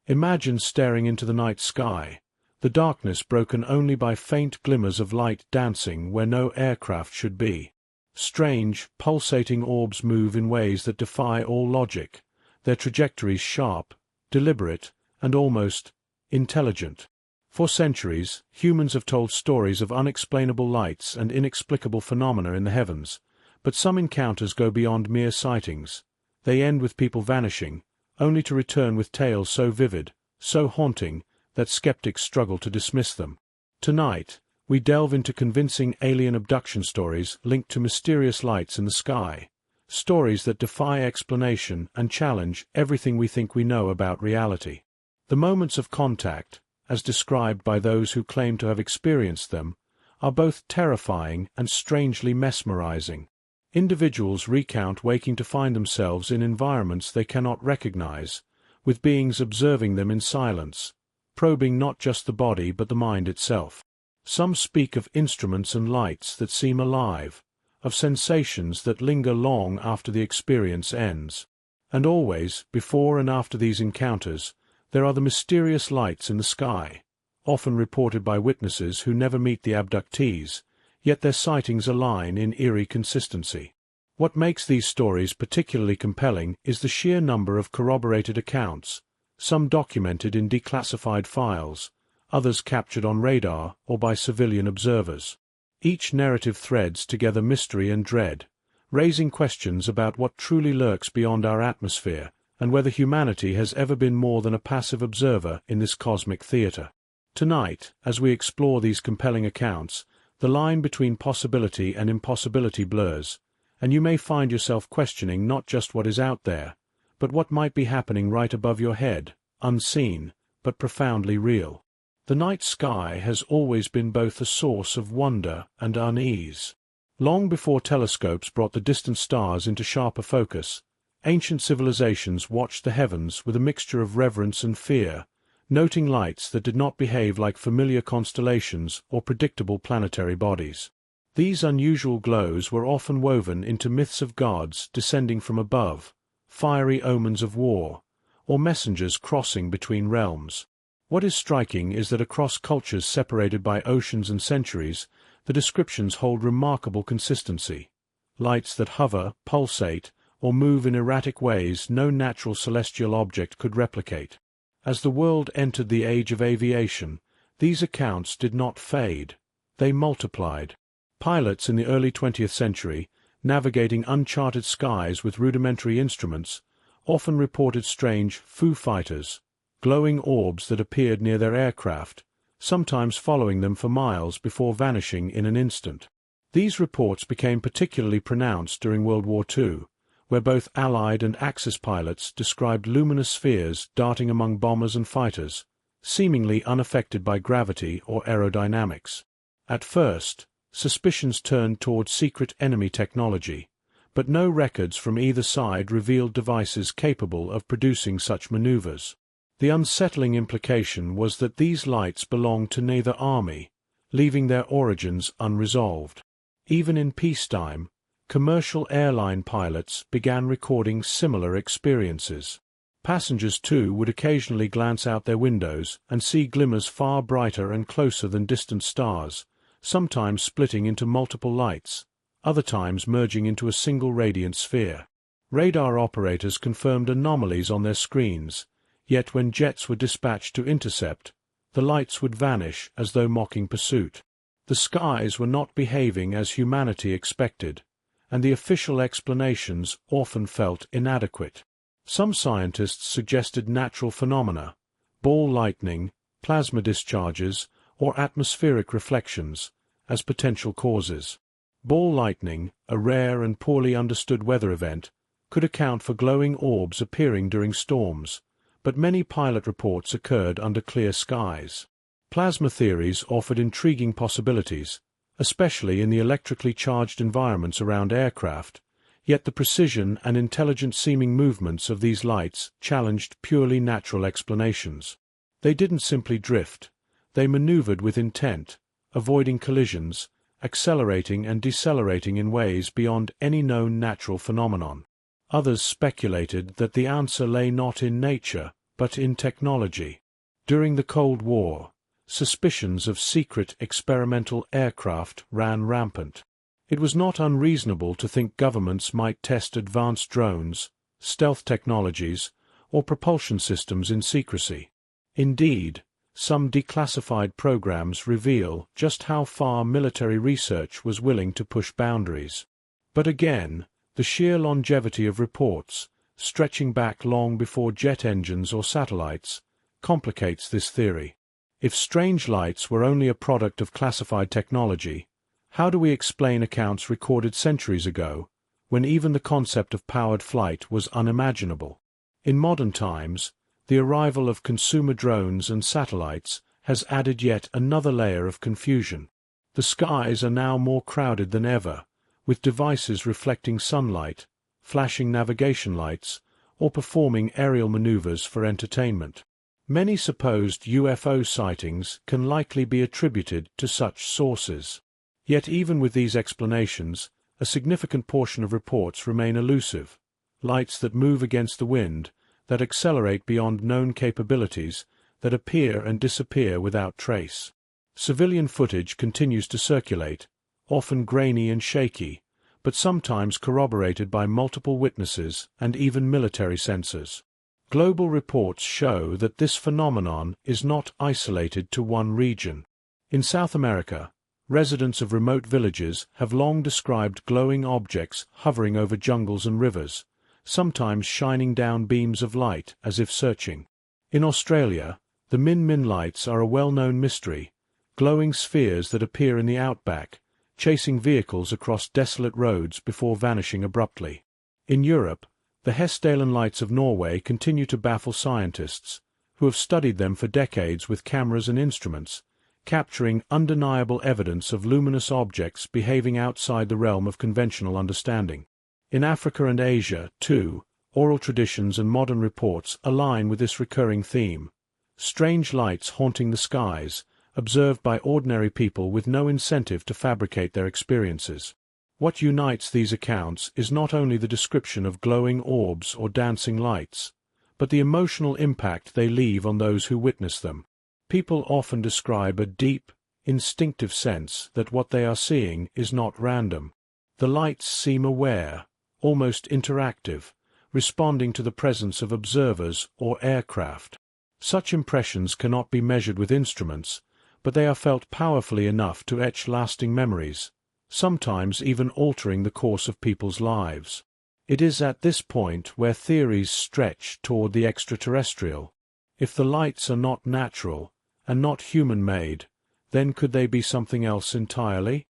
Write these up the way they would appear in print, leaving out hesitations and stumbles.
Imagine staring into the night sky, the darkness broken only by faint glimmers of light dancing where no aircraft should be. Strange, pulsating orbs move in ways that defy all logic, their trajectories sharp, deliberate, and almost intelligent. For centuries, humans have told stories of unexplainable lights and inexplicable phenomena in the heavens, but some encounters go beyond mere sightings. They end with people vanishing, only to return with tales so vivid, so haunting, that skeptics struggle to dismiss them. Tonight, we delve into convincing alien abduction stories linked to mysterious lights in the sky, stories that defy explanation and challenge everything we think we know about reality. The moments of contact, as described by those who claim to have experienced them, are both terrifying and strangely mesmerizing. Individuals recount waking to find themselves in environments they cannot recognize, with beings observing them in silence, probing not just the body but the mind itself. Some speak of instruments and lights that seem alive, of sensations that linger long after the experience ends. And always, before and after these encounters, there are the mysterious lights in the sky, often reported by witnesses who never meet the abductees, yet their sightings align in eerie consistency. What makes these stories particularly compelling is the sheer number of corroborated accounts, some documented in declassified files, others captured on radar or by civilian observers. Each narrative threads together mystery and dread, raising questions about what truly lurks beyond our atmosphere and whether humanity has ever been more than a passive observer in this cosmic theater. Tonight, as we explore these compelling accounts, the line between possibility and impossibility blurs, and you may find yourself questioning not just what is out there, but what might be happening right above your head, unseen, but profoundly real. The night sky has always been both a source of wonder and unease. Long before telescopes brought the distant stars into sharper focus, ancient civilizations watched the heavens with a mixture of reverence and fear, noting lights that did not behave like familiar constellations or predictable planetary bodies. These unusual glows were often woven into myths of gods descending from above, fiery omens of war, or messengers crossing between realms. What is striking is that across cultures separated by oceans and centuries, the descriptions hold remarkable consistency. Lights that hover, pulsate, or move in erratic ways no natural celestial object could replicate. As the world entered the age of aviation, these accounts did not fade. They multiplied. Pilots in the early 20th century, navigating uncharted skies with rudimentary instruments, often reported strange Foo Fighters, glowing orbs that appeared near their aircraft, sometimes following them for miles before vanishing in an instant. These reports became particularly pronounced during World War II, where both Allied and Axis pilots described luminous spheres darting among bombers and fighters, seemingly unaffected by gravity or aerodynamics. At first, suspicions turned toward secret enemy technology, but no records from either side revealed devices capable of producing such maneuvers. The unsettling implication was that these lights belonged to neither army, leaving their origins unresolved. Even in peacetime, commercial airline pilots began recording similar experiences. Passengers, too, would occasionally glance out their windows and see glimmers far brighter and closer than distant stars, sometimes splitting into multiple lights, other times merging into a single radiant sphere. Radar operators confirmed anomalies on their screens, yet when jets were dispatched to intercept, the lights would vanish as though mocking pursuit. The skies were not behaving as humanity expected, and the official explanations often felt inadequate. Some scientists suggested natural phenomena, ball lightning, plasma discharges, or atmospheric reflections, as potential causes. Ball lightning, a rare and poorly understood weather event, could account for glowing orbs appearing during storms, but many pilot reports occurred under clear skies. Plasma theories offered intriguing possibilities, especially in the electrically charged environments around aircraft, yet the precision and intelligent-seeming movements of these lights challenged purely natural explanations. They didn't simply drift, they maneuvered with intent, avoiding collisions, accelerating and decelerating in ways beyond any known natural phenomenon. Others speculated that the answer lay not in nature, but in technology. During the Cold War, suspicions of secret experimental aircraft ran rampant. It was not unreasonable to think governments might test advanced drones, stealth technologies, or propulsion systems in secrecy. Indeed, some declassified programs reveal just how far military research was willing to push boundaries. But again, the sheer longevity of reports, stretching back long before jet engines or satellites, complicates this theory. If strange lights were only a product of classified technology, how do we explain accounts recorded centuries ago, when even the concept of powered flight was unimaginable? In modern times, the arrival of consumer drones and satellites has added yet another layer of confusion. The skies are now more crowded than ever, with devices reflecting sunlight, flashing navigation lights, or performing aerial maneuvers for entertainment. Many supposed UFO sightings can likely be attributed to such sources. Yet even with these explanations, a significant portion of reports remain elusive. Lights that move against the wind, that accelerate beyond known capabilities, that appear and disappear without trace. Civilian footage continues to circulate, often grainy and shaky, but sometimes corroborated by multiple witnesses and even military sensors. Global reports show that this phenomenon is not isolated to one region. In South America, residents of remote villages have long described glowing objects hovering over jungles and rivers, sometimes shining down beams of light as if searching. In Australia, the Min lights are a well-known mystery, glowing spheres that appear in the outback, chasing vehicles across desolate roads before vanishing abruptly. In Europe, the Hessdalen lights of Norway continue to baffle scientists, who have studied them for decades with cameras and instruments, capturing undeniable evidence of luminous objects behaving outside the realm of conventional understanding. In Africa and Asia, too, oral traditions and modern reports align with this recurring theme. Strange lights haunting the skies, observed by ordinary people with no incentive to fabricate their experiences. What unites these accounts is not only the description of glowing orbs or dancing lights, but the emotional impact they leave on those who witness them. People often describe a deep, instinctive sense that what they are seeing is not random. The lights seem aware, almost interactive, responding to the presence of observers or aircraft. Such impressions cannot be measured with instruments, but they are felt powerfully enough to etch lasting memories, sometimes even altering the course of people's lives. It is at this point where theories stretch toward the extraterrestrial. If the lights are not natural, and not human-made, then could they be something else entirely?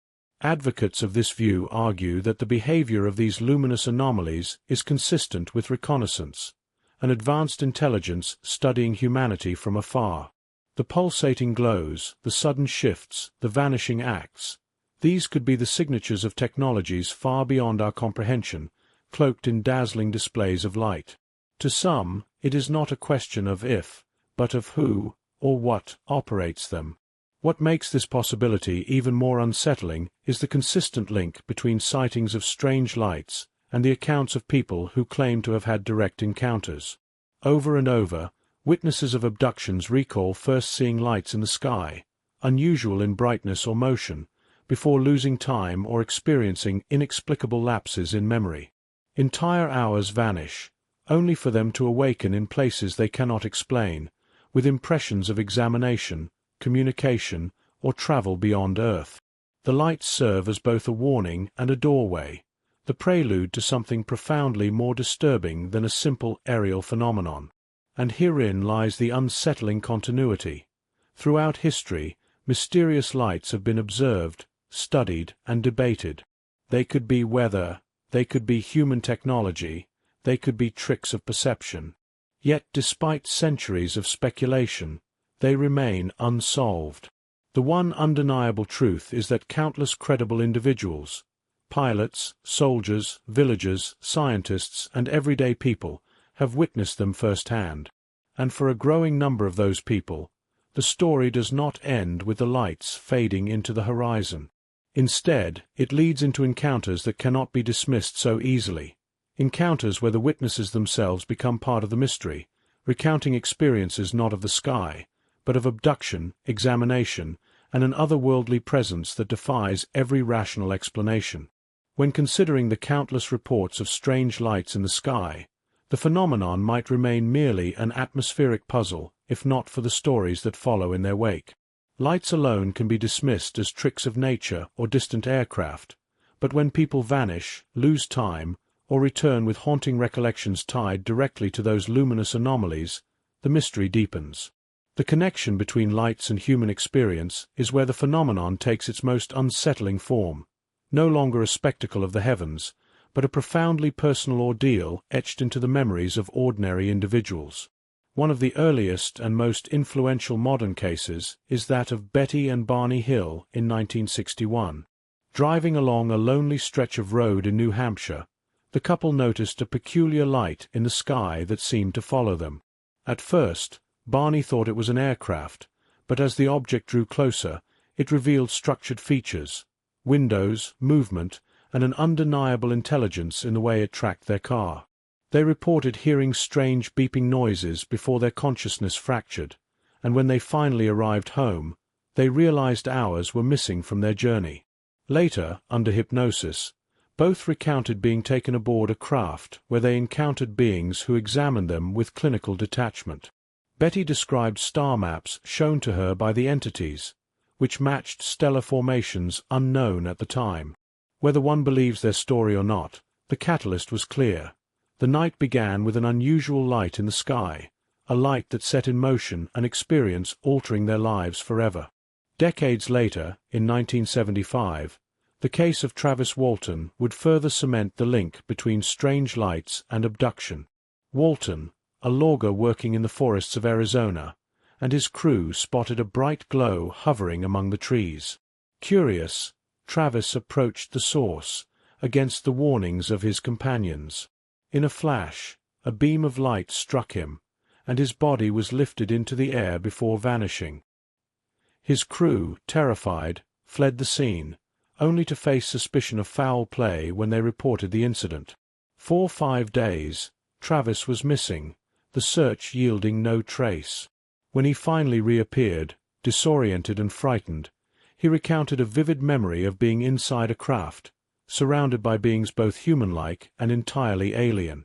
Advocates of this view argue that the behavior of these luminous anomalies is consistent with reconnaissance, an advanced intelligence studying humanity from afar. The pulsating glows, the sudden shifts, the vanishing acts, these could be the signatures of technologies far beyond our comprehension, cloaked in dazzling displays of light. To some, it is not a question of if, but of who or what operates them. What makes this possibility even more unsettling is the consistent link between sightings of strange lights and the accounts of people who claim to have had direct encounters. Over and over, witnesses of abductions recall first seeing lights in the sky, unusual in brightness or motion, before losing time or experiencing inexplicable lapses in memory. Entire hours vanish, only for them to awaken in places they cannot explain, with impressions of examination, communication, or travel beyond Earth. The lights serve as both a warning and a doorway, the prelude to something profoundly more disturbing than a simple aerial phenomenon. And herein lies the unsettling continuity. Throughout history, mysterious lights have been observed, studied, and debated. They could be weather, they could be human technology, they could be tricks of perception. Yet despite centuries of speculation, they remain unsolved. The one undeniable truth is that countless credible individuals, pilots, soldiers, villagers, scientists, and everyday people, have witnessed them firsthand. And for a growing number of those people, the story does not end with the lights fading into the horizon. Instead, it leads into encounters that cannot be dismissed so easily. Encounters where the witnesses themselves become part of the mystery, recounting experiences not of the sky, but of abduction, examination, and an otherworldly presence that defies every rational explanation. When considering the countless reports of strange lights in the sky, the phenomenon might remain merely an atmospheric puzzle, if not for the stories that follow in their wake. Lights alone can be dismissed as tricks of nature or distant aircraft, but when people vanish, lose time, or return with haunting recollections tied directly to those luminous anomalies, the mystery deepens. The connection between lights and human experience is where the phenomenon takes its most unsettling form, no longer a spectacle of the heavens, but a profoundly personal ordeal etched into the memories of ordinary individuals. One of the earliest and most influential modern cases is that of Betty and Barney Hill in 1961. Driving along a lonely stretch of road in New Hampshire, the couple noticed a peculiar light in the sky that seemed to follow them. At first, Barney thought it was an aircraft, but as the object drew closer, it revealed structured features, windows, movement, and an undeniable intelligence in the way it tracked their car. They reported hearing strange beeping noises before their consciousness fractured, and when they finally arrived home, they realized hours were missing from their journey. Later, under hypnosis, both recounted being taken aboard a craft where they encountered beings who examined them with clinical detachment. Betty described star maps shown to her by the entities, which matched stellar formations unknown at the time. Whether one believes their story or not, the catalyst was clear. The night began with an unusual light in the sky, a light that set in motion an experience altering their lives forever. Decades later, in 1975, the case of Travis Walton would further cement the link between strange lights and abduction. Walton, a logger working in the forests of Arizona, and his crew spotted a bright glow hovering among the trees. Curious, Travis approached the source, against the warnings of his companions. In a flash, a beam of light struck him, and his body was lifted into the air before vanishing. His crew, terrified, fled the scene, only to face suspicion of foul play when they reported the incident. For 5 days, Travis was missing, the search yielding no trace. When he finally reappeared, disoriented and frightened, he recounted a vivid memory of being inside a craft, surrounded by beings both human-like and entirely alien.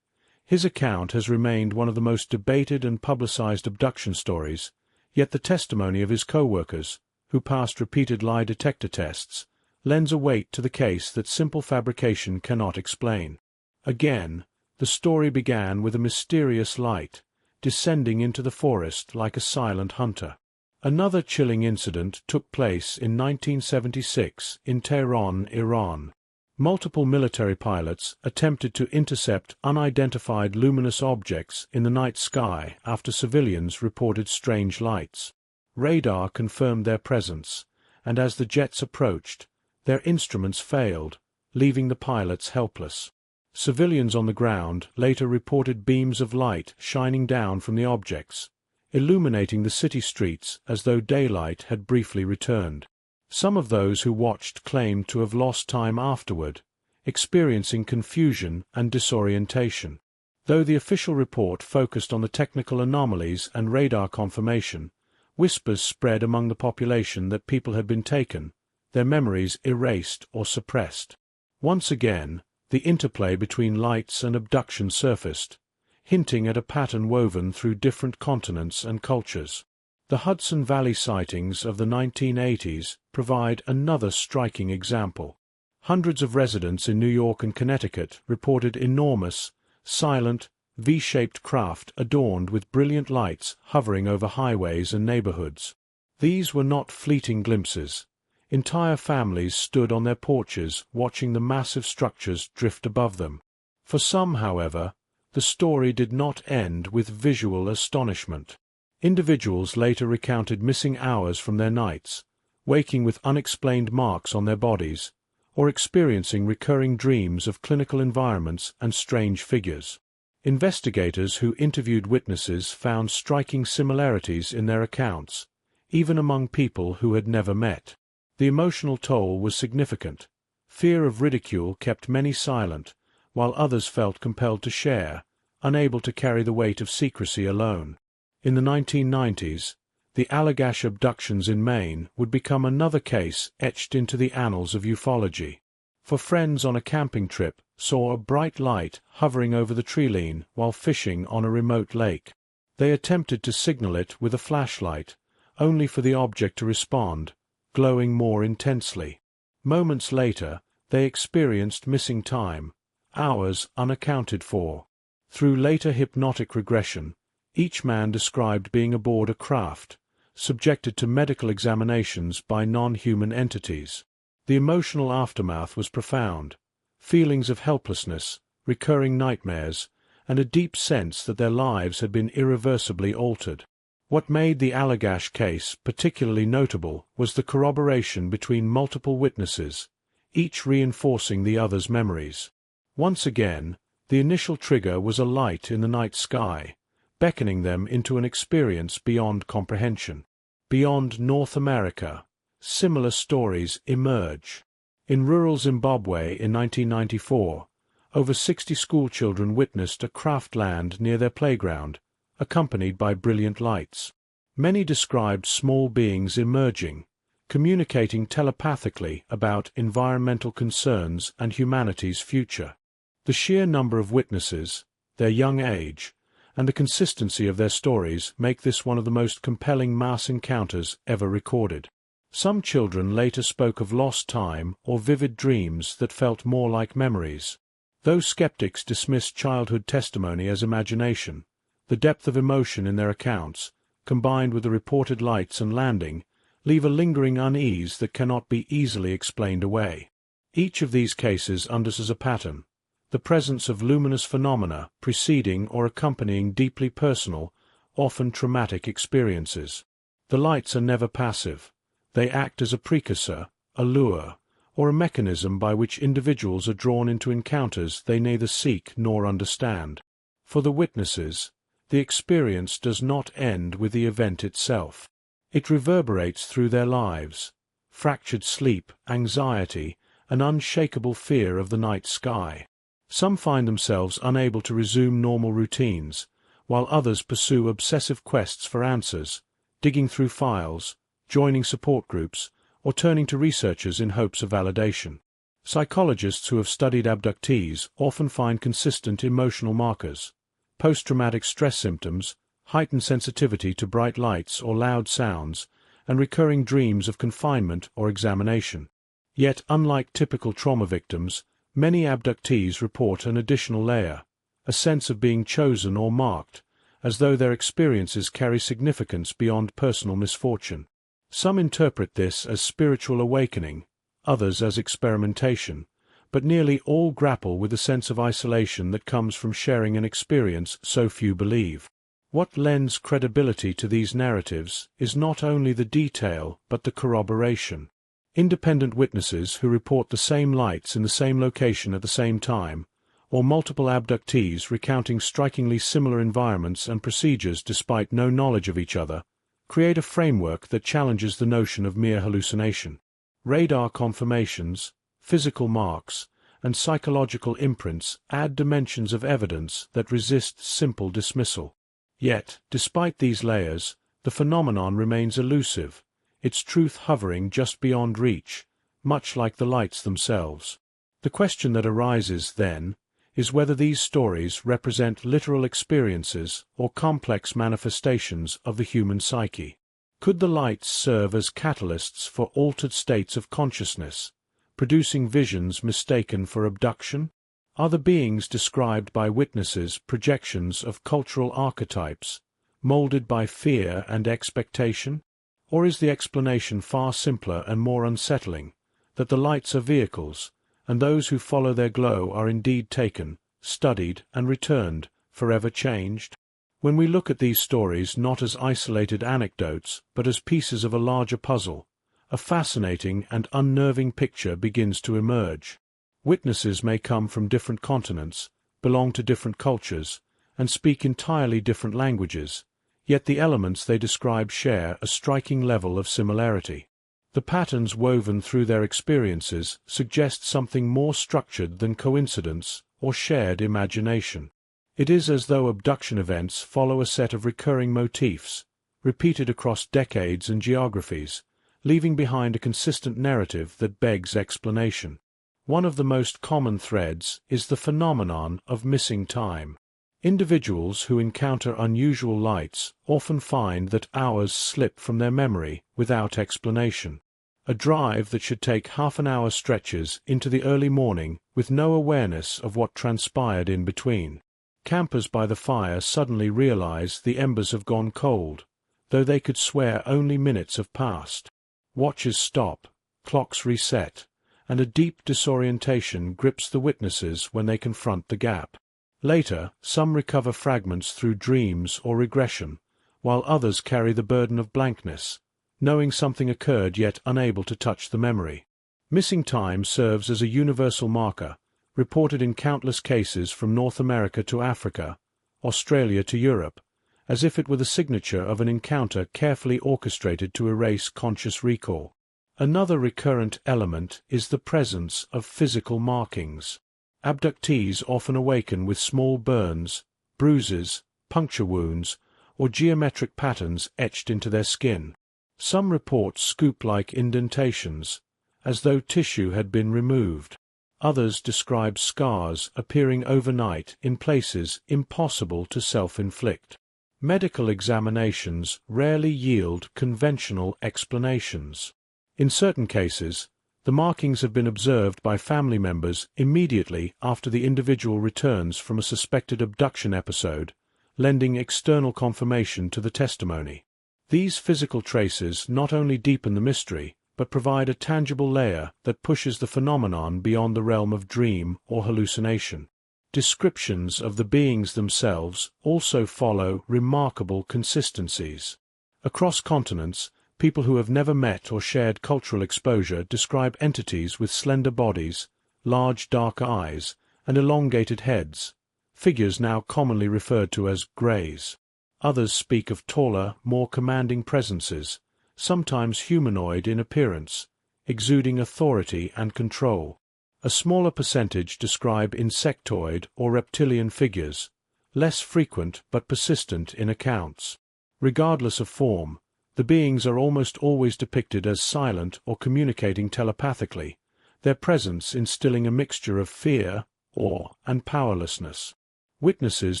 His account has remained one of the most debated and publicized abduction stories, yet the testimony of his co-workers, who passed repeated lie detector tests, lends a weight to the case that simple fabrication cannot explain. Again, the story began with a mysterious light, descending into the forest like a silent hunter. Another chilling incident took place in 1976 in Tehran, Iran. Multiple military pilots attempted to intercept unidentified luminous objects in the night sky after civilians reported strange lights. Radar confirmed their presence, and as the jets approached, their instruments failed, leaving the pilots helpless. Civilians on the ground later reported beams of light shining down from the objects, illuminating the city streets as though daylight had briefly returned. Some of those who watched claimed to have lost time afterward, experiencing confusion and disorientation. Though the official report focused on the technical anomalies and radar confirmation, whispers spread among the population that people had been taken, their memories erased or suppressed. Once again, the interplay between lights and abduction surfaced, hinting at a pattern woven through different continents and cultures. The Hudson Valley sightings of the 1980s provide another striking example. Hundreds of residents in New York and Connecticut reported enormous, silent, V-shaped craft adorned with brilliant lights hovering over highways and neighborhoods. These were not fleeting glimpses. Entire families stood on their porches watching the massive structures drift above them. For some, however, the story did not end with visual astonishment. Individuals later recounted missing hours from their nights, waking with unexplained marks on their bodies, or experiencing recurring dreams of clinical environments and strange figures. Investigators who interviewed witnesses found striking similarities in their accounts, even among people who had never met. The emotional toll was significant. Fear of ridicule kept many silent, while others felt compelled to share, unable to carry the weight of secrecy alone. In the 1990s, the Allagash abductions in Maine would become another case etched into the annals of ufology. For friends on a camping trip saw a bright light hovering over the treeline while fishing on a remote lake. They attempted to signal it with a flashlight, only for the object to respond, glowing more intensely. Moments later, they experienced missing time, hours unaccounted for. Through later hypnotic regression, each man described being aboard a craft, subjected to medical examinations by non-human entities. The emotional aftermath was profound: feelings of helplessness, recurring nightmares, and a deep sense that their lives had been irreversibly altered. What made the Allagash case particularly notable was the corroboration between multiple witnesses, each reinforcing the other's memories. Once again, the initial trigger was a light in the night sky, beckoning them into an experience beyond comprehension. Beyond North America, similar stories emerge. In rural Zimbabwe in 1994, over 60 schoolchildren witnessed a craft land near their playground, accompanied by brilliant lights. Many described small beings emerging, communicating telepathically about environmental concerns and humanity's future. The sheer number of witnesses, their young age, and the consistency of their stories make this one of the most compelling mass encounters ever recorded. Some children later spoke of lost time or vivid dreams that felt more like memories. Though skeptics dismissed childhood testimony as imagination, the depth of emotion in their accounts, combined with the reported lights and landing, leave a lingering unease that cannot be easily explained away. Each of these cases underscores a pattern: the presence of luminous phenomena preceding or accompanying deeply personal, often traumatic experiences. The lights are never passive. They act as a precursor, a lure, or a mechanism by which individuals are drawn into encounters they neither seek nor understand. For the witnesses, the experience does not end with the event itself. It reverberates through their lives: fractured sleep, anxiety, an unshakable fear of the night sky. Some find themselves unable to resume normal routines, while others pursue obsessive quests for answers, digging through files, joining support groups, or turning to researchers in hopes of validation. Psychologists who have studied abductees often find consistent emotional markers: post-traumatic stress symptoms, heightened sensitivity to bright lights or loud sounds, and recurring dreams of confinement or examination. Yet, unlike typical trauma victims, many abductees report an additional layer, a sense of being chosen or marked, as though their experiences carry significance beyond personal misfortune. Some interpret this as spiritual awakening, others as experimentation, but nearly all grapple with the sense of isolation that comes from sharing an experience so few believe. What lends credibility to these narratives is not only the detail but the corroboration. Independent witnesses who report the same lights in the same location at the same time, or multiple abductees recounting strikingly similar environments and procedures despite no knowledge of each other, create a framework that challenges the notion of mere hallucination. Radar confirmations, physical marks, and psychological imprints add dimensions of evidence that resist simple dismissal. Yet, despite these layers, the phenomenon remains elusive, its truth hovering just beyond reach, much like the lights themselves. The question that arises, then, is whether these stories represent literal experiences or complex manifestations of the human psyche. Could the lights serve as catalysts for altered states of consciousness, producing visions mistaken for abduction? Are the beings described by witnesses projections of cultural archetypes, molded by fear and expectation? Or is the explanation far simpler and more unsettling, that the lights are vehicles, and those who follow their glow are indeed taken, studied, and returned, forever changed? When we look at these stories not as isolated anecdotes, but as pieces of a larger puzzle, a fascinating and unnerving picture begins to emerge. Witnesses may come from different continents, belong to different cultures, and speak entirely different languages, yet the elements they describe share a striking level of similarity. The patterns woven through their experiences suggest something more structured than coincidence or shared imagination. It is as though abduction events follow a set of recurring motifs, repeated across decades and geographies, leaving behind a consistent narrative that begs explanation. One of the most common threads is the phenomenon of missing time. Individuals who encounter unusual lights often find that hours slip from their memory without explanation. A drive that should take half an hour stretches into the early morning with no awareness of what transpired in between. Campers by the fire suddenly realize the embers have gone cold, though they could swear only minutes have passed. Watches stop, clocks reset, and a deep disorientation grips the witnesses when they confront the gap. Later, some recover fragments through dreams or regression, while others carry the burden of blankness, knowing something occurred yet unable to touch the memory. Missing time serves as a universal marker, reported in countless cases from North America to Africa, Australia to Europe, as if it were the signature of an encounter carefully orchestrated to erase conscious recall. Another recurrent element is the presence of physical markings. Abductees often awaken with small burns, bruises, puncture wounds, or geometric patterns etched into their skin. Some report scoop-like indentations, as though tissue had been removed. Others describe scars appearing overnight in places impossible to self-inflict. Medical examinations rarely yield conventional explanations. In certain cases, the markings have been observed by family members immediately after the individual returns from a suspected abduction episode, lending external confirmation to the testimony. These physical traces not only deepen the mystery, but provide a tangible layer that pushes the phenomenon beyond the realm of dream or hallucination. Descriptions of the beings themselves also follow remarkable consistencies. Across continents, people who have never met or shared cultural exposure describe entities with slender bodies, large dark eyes, and elongated heads, figures now commonly referred to as greys. Others speak of taller, more commanding presences, sometimes humanoid in appearance, exuding authority and control. A smaller percentage describe insectoid or reptilian figures, less frequent but persistent in accounts. Regardless of form, the beings are almost always depicted as silent or communicating telepathically, their presence instilling a mixture of fear, awe, and powerlessness. Witnesses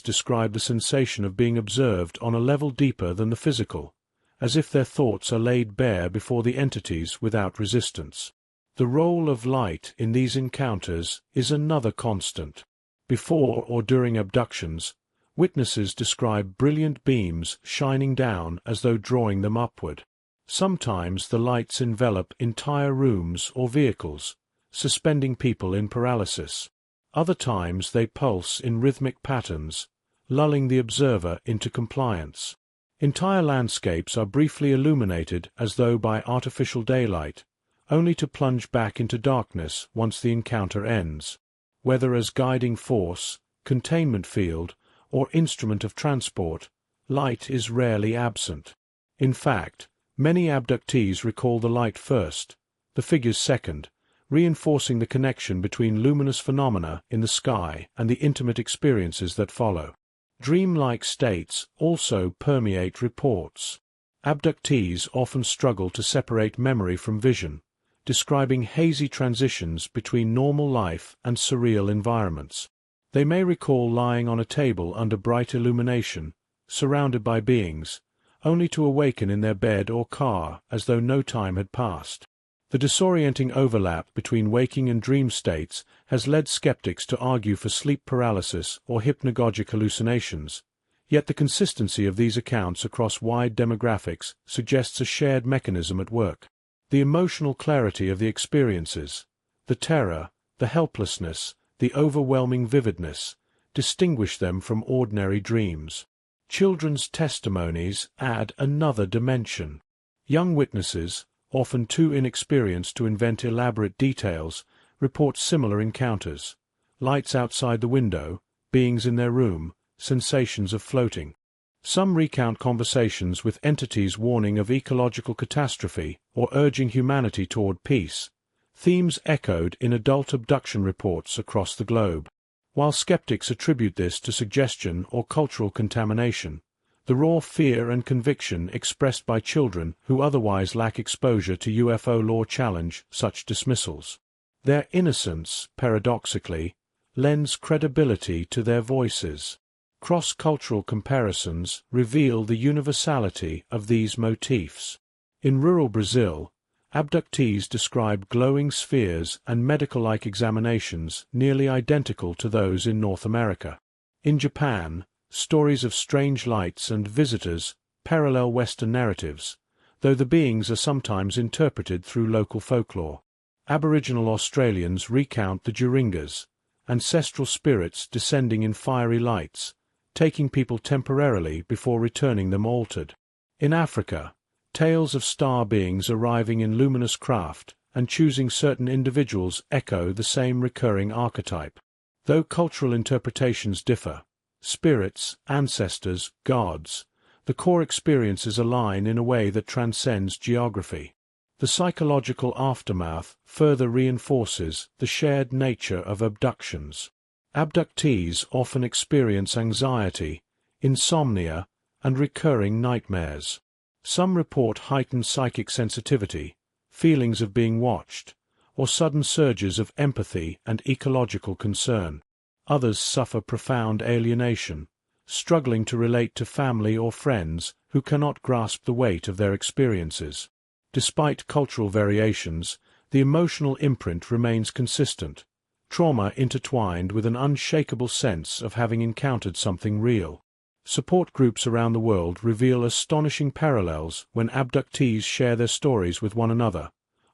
describe the sensation of being observed on a level deeper than the physical, as if their thoughts are laid bare before the entities without resistance. The role of light in these encounters is another constant. Before or during abductions, witnesses describe brilliant beams shining down as though drawing them upward. Sometimes the lights envelop entire rooms or vehicles, suspending people in paralysis. Other times they pulse in rhythmic patterns, lulling the observer into compliance. Entire landscapes are briefly illuminated as though by artificial daylight, only to plunge back into darkness once the encounter ends. Whether as guiding force, containment field, or instrument of transport, light is rarely absent. In fact, many abductees recall the light first, the figures second, reinforcing the connection between luminous phenomena in the sky and the intimate experiences that follow. Dreamlike states also permeate reports. Abductees often struggle to separate memory from vision, describing hazy transitions between normal life and surreal environments. They may recall lying on a table under bright illumination, surrounded by beings, only to awaken in their bed or car as though no time had passed. The disorienting overlap between waking and dream states has led skeptics to argue for sleep paralysis or hypnagogic hallucinations, yet the consistency of these accounts across wide demographics suggests a shared mechanism at work. The emotional clarity of the experiences, the terror, the helplessness, the overwhelming vividness, distinguish them from ordinary dreams. Children's testimonies add another dimension. Young witnesses, often too inexperienced to invent elaborate details, report similar encounters. Lights outside the window, beings in their room, sensations of floating. Some recount conversations with entities warning of ecological catastrophe or urging humanity toward peace, themes echoed in adult abduction reports across the globe. While skeptics attribute this to suggestion or cultural contamination, the raw fear and conviction expressed by children who otherwise lack exposure to UFO lore challenge such dismissals. Their innocence, paradoxically, lends credibility to their voices. Cross-cultural comparisons reveal the universality of these motifs. In rural Brazil, abductees describe glowing spheres and medical-like examinations nearly identical to those in North America. In Japan, stories of strange lights and visitors parallel Western narratives, though the beings are sometimes interpreted through local folklore. Aboriginal Australians recount the Juringas, ancestral spirits descending in fiery lights, taking people temporarily before returning them altered. In Africa, tales of star beings arriving in luminous craft and choosing certain individuals echo the same recurring archetype. Though cultural interpretations differ, spirits, ancestors, gods, the core experiences align in a way that transcends geography. The psychological aftermath further reinforces the shared nature of abductions. Abductees often experience anxiety, insomnia, and recurring nightmares. Some report heightened psychic sensitivity, feelings of being watched, or sudden surges of empathy and ecological concern. Others suffer profound alienation, struggling to relate to family or friends who cannot grasp the weight of their experiences. Despite cultural variations, the emotional imprint remains consistent, trauma intertwined with an unshakable sense of having encountered something real. Support groups around the world reveal astonishing parallels when abductees share their stories with one another,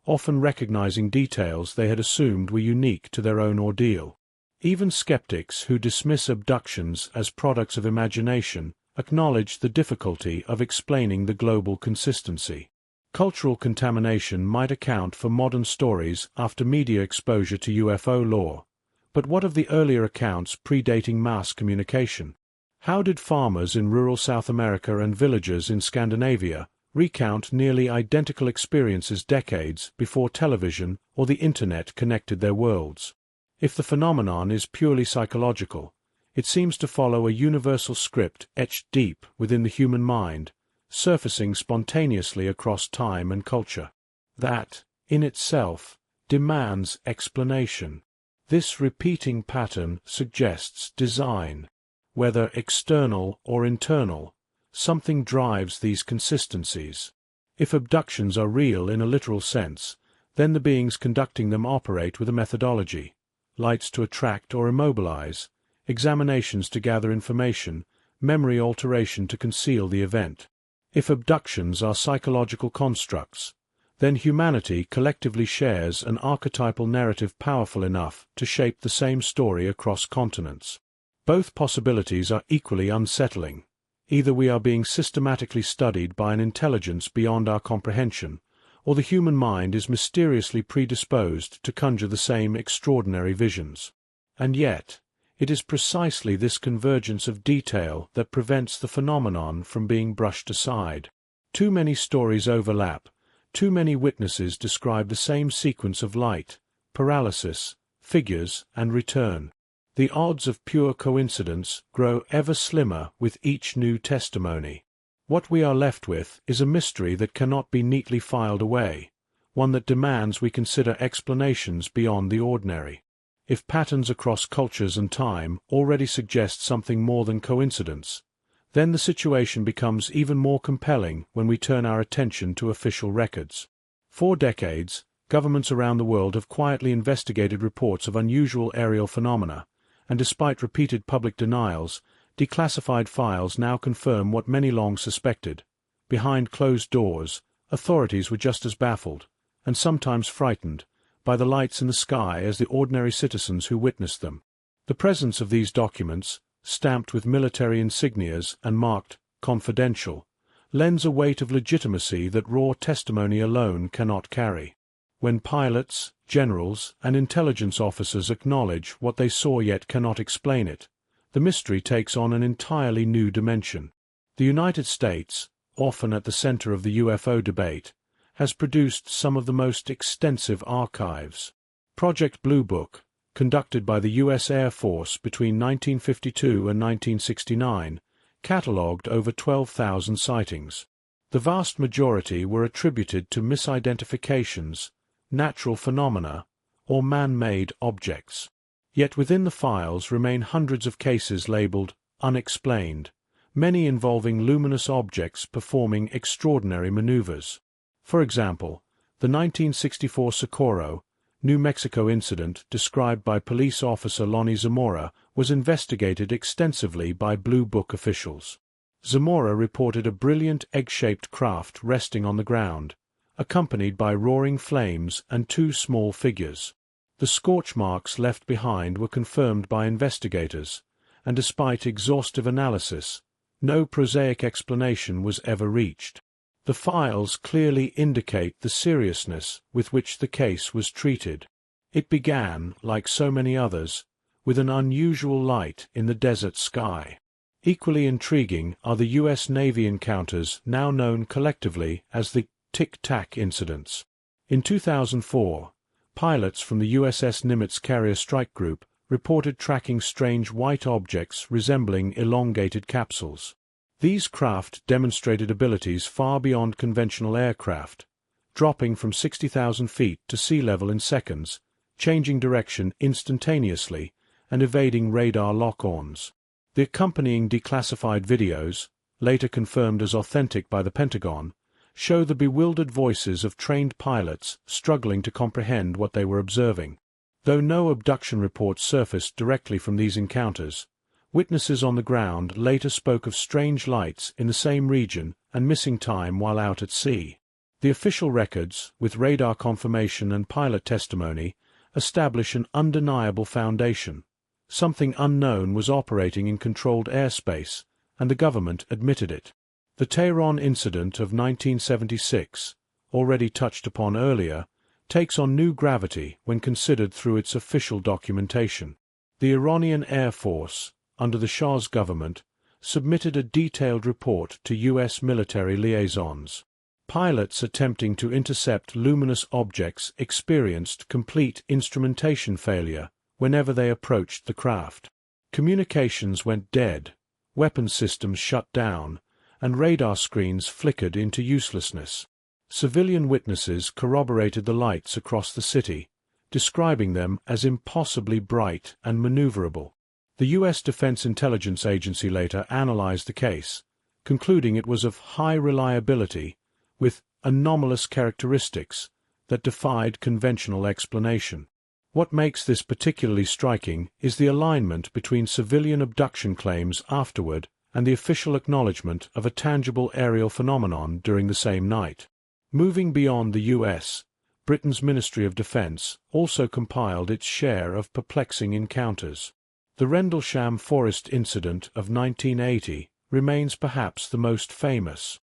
often recognizing details they had assumed were unique to their own ordeal. Even skeptics who dismiss abductions as products of imagination acknowledge the difficulty of explaining the global consistency. Cultural contamination might account for modern stories after media exposure to UFO lore, but what of the earlier accounts predating mass communication? How did farmers in rural South America and villagers in Scandinavia recount nearly identical experiences decades before television or the Internet connected their worlds? If the phenomenon is purely psychological, it seems to follow a universal script etched deep within the human mind, surfacing spontaneously across time and culture. That, in itself, demands explanation. This repeating pattern suggests design. Whether external or internal, something drives these consistencies. If abductions are real in a literal sense, then the beings conducting them operate with a methodology: lights to attract or immobilize, examinations to gather information, memory alteration to conceal the event. If abductions are psychological constructs, then humanity collectively shares an archetypal narrative powerful enough to shape the same story across continents. Both possibilities are equally unsettling. Either we are being systematically studied by an intelligence beyond our comprehension, or the human mind is mysteriously predisposed to conjure the same extraordinary visions. And yet, it is precisely this convergence of detail that prevents the phenomenon from being brushed aside. Too many stories overlap, too many witnesses describe the same sequence of light, paralysis, figures, and return. The odds of pure coincidence grow ever slimmer with each new testimony. What we are left with is a mystery that cannot be neatly filed away, one that demands we consider explanations beyond the ordinary. If patterns across cultures and time already suggest something more than coincidence, then the situation becomes even more compelling when we turn our attention to official records. For decades, governments around the world have quietly investigated reports of unusual aerial phenomena, and despite repeated public denials, declassified files now confirm what many long suspected. Behind closed doors, authorities were just as baffled, and sometimes frightened, by the lights in the sky as the ordinary citizens who witnessed them. The presence of these documents, stamped with military insignias and marked confidential, lends a weight of legitimacy that raw testimony alone cannot carry. When pilots, generals, and intelligence officers acknowledge what they saw yet cannot explain it, the mystery takes on an entirely new dimension. The United States, often at the center of the UFO debate, has produced some of the most extensive archives. Project Blue Book, conducted by the U.S. Air Force between 1952 and 1969, catalogued over 12,000 sightings. The vast majority were attributed to misidentifications, natural phenomena, or man-made objects. Yet within the files remain hundreds of cases labeled unexplained, many involving luminous objects performing extraordinary maneuvers. For example, the 1964 Socorro, New Mexico incident described by police officer Lonnie Zamora was investigated extensively by Blue Book officials. Zamora reported a brilliant egg-shaped craft resting on the ground, accompanied by roaring flames and two small figures. The scorch marks left behind were confirmed by investigators, and despite exhaustive analysis, no prosaic explanation was ever reached. The files clearly indicate the seriousness with which the case was treated. It began, like so many others, with an unusual light in the desert sky. Equally intriguing are the U.S. Navy encounters now known collectively as the Tic Tac incidents. In 2004, pilots from the USS Nimitz Carrier Strike Group reported tracking strange white objects resembling elongated capsules. These craft demonstrated abilities far beyond conventional aircraft, dropping from 60,000 feet to sea level in seconds, changing direction instantaneously, and evading radar lock-ons. The accompanying declassified videos, later confirmed as authentic by the Pentagon, show the bewildered voices of trained pilots struggling to comprehend what they were observing. Though no abduction reports surfaced directly from these encounters, witnesses on the ground later spoke of strange lights in the same region and missing time while out at sea. The official records, with radar confirmation and pilot testimony, establish an undeniable foundation. Something unknown was operating in controlled airspace, and the government admitted it. The Tehran incident of 1976, already touched upon earlier, takes on new gravity when considered through its official documentation. The Iranian Air Force, under the Shah's government, submitted a detailed report to U.S. military liaisons. Pilots attempting to intercept luminous objects experienced complete instrumentation failure whenever they approached the craft. Communications went dead, weapons systems shut down, and radar screens flickered into uselessness. Civilian witnesses corroborated the lights across the city, describing them as impossibly bright and maneuverable. The U.S. Defense Intelligence Agency later analyzed the case, concluding it was of high reliability, with anomalous characteristics that defied conventional explanation. What makes this particularly striking is the alignment between civilian abduction claims afterward and the official acknowledgement of a tangible aerial phenomenon during the same night. Moving beyond the U.S., Britain's Ministry of Defence also compiled its share of perplexing encounters. The Rendlesham Forest incident of 1980 remains perhaps the most famous.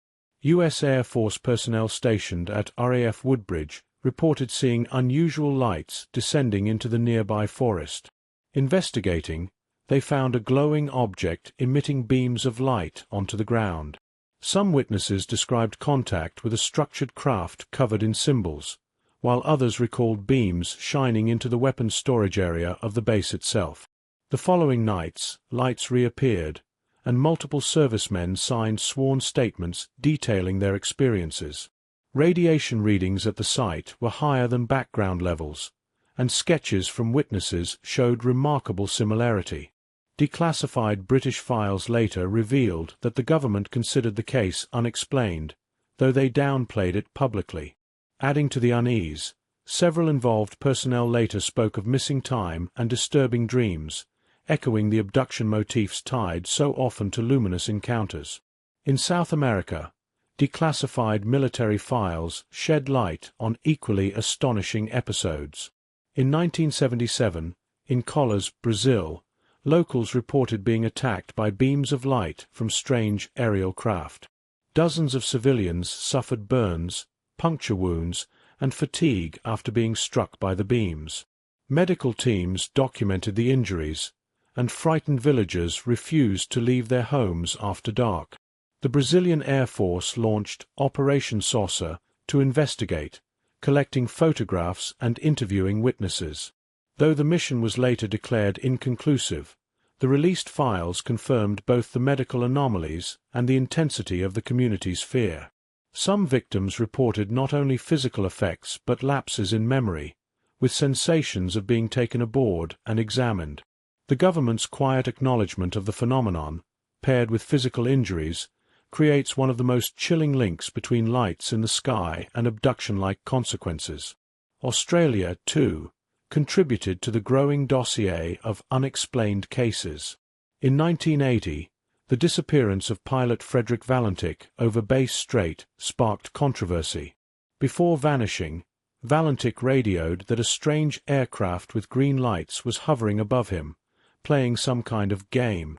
U.S. Air Force personnel stationed at RAF Woodbridge reported seeing unusual lights descending into the nearby forest. Investigating, they found a glowing object emitting beams of light onto the ground. Some witnesses described contact with a structured craft covered in symbols, while others recalled beams shining into the weapons storage area of the base itself. The following nights, lights reappeared, and multiple servicemen signed sworn statements detailing their experiences. Radiation readings at the site were higher than background levels, and sketches from witnesses showed remarkable similarity. Declassified British files later revealed that the government considered the case unexplained, though they downplayed it publicly. Adding to the unease, several involved personnel later spoke of missing time and disturbing dreams, echoing the abduction motifs tied so often to luminous encounters. In South America, declassified military files shed light on equally astonishing episodes. In 1977, in Colas, Brazil, locals reported being attacked by beams of light from strange aerial craft. Dozens of civilians suffered burns, puncture wounds, and fatigue after being struck by the beams. Medical teams documented the injuries, and frightened villagers refused to leave their homes after dark. The Brazilian Air Force launched Operation Saucer to investigate, collecting photographs and interviewing witnesses. Though the mission was later declared inconclusive, the released files confirmed both the medical anomalies and the intensity of the community's fear. Some victims reported not only physical effects but lapses in memory, with sensations of being taken aboard and examined. The government's quiet acknowledgement of the phenomenon, paired with physical injuries, creates one of the most chilling links between lights in the sky and abduction-like consequences. Australia, too, contributed to the growing dossier of unexplained cases. In 1980, the disappearance of pilot Frederick Valentik over Bass Strait sparked controversy. Before vanishing, Valentik radioed that a strange aircraft with green lights was hovering above him, playing some kind of game.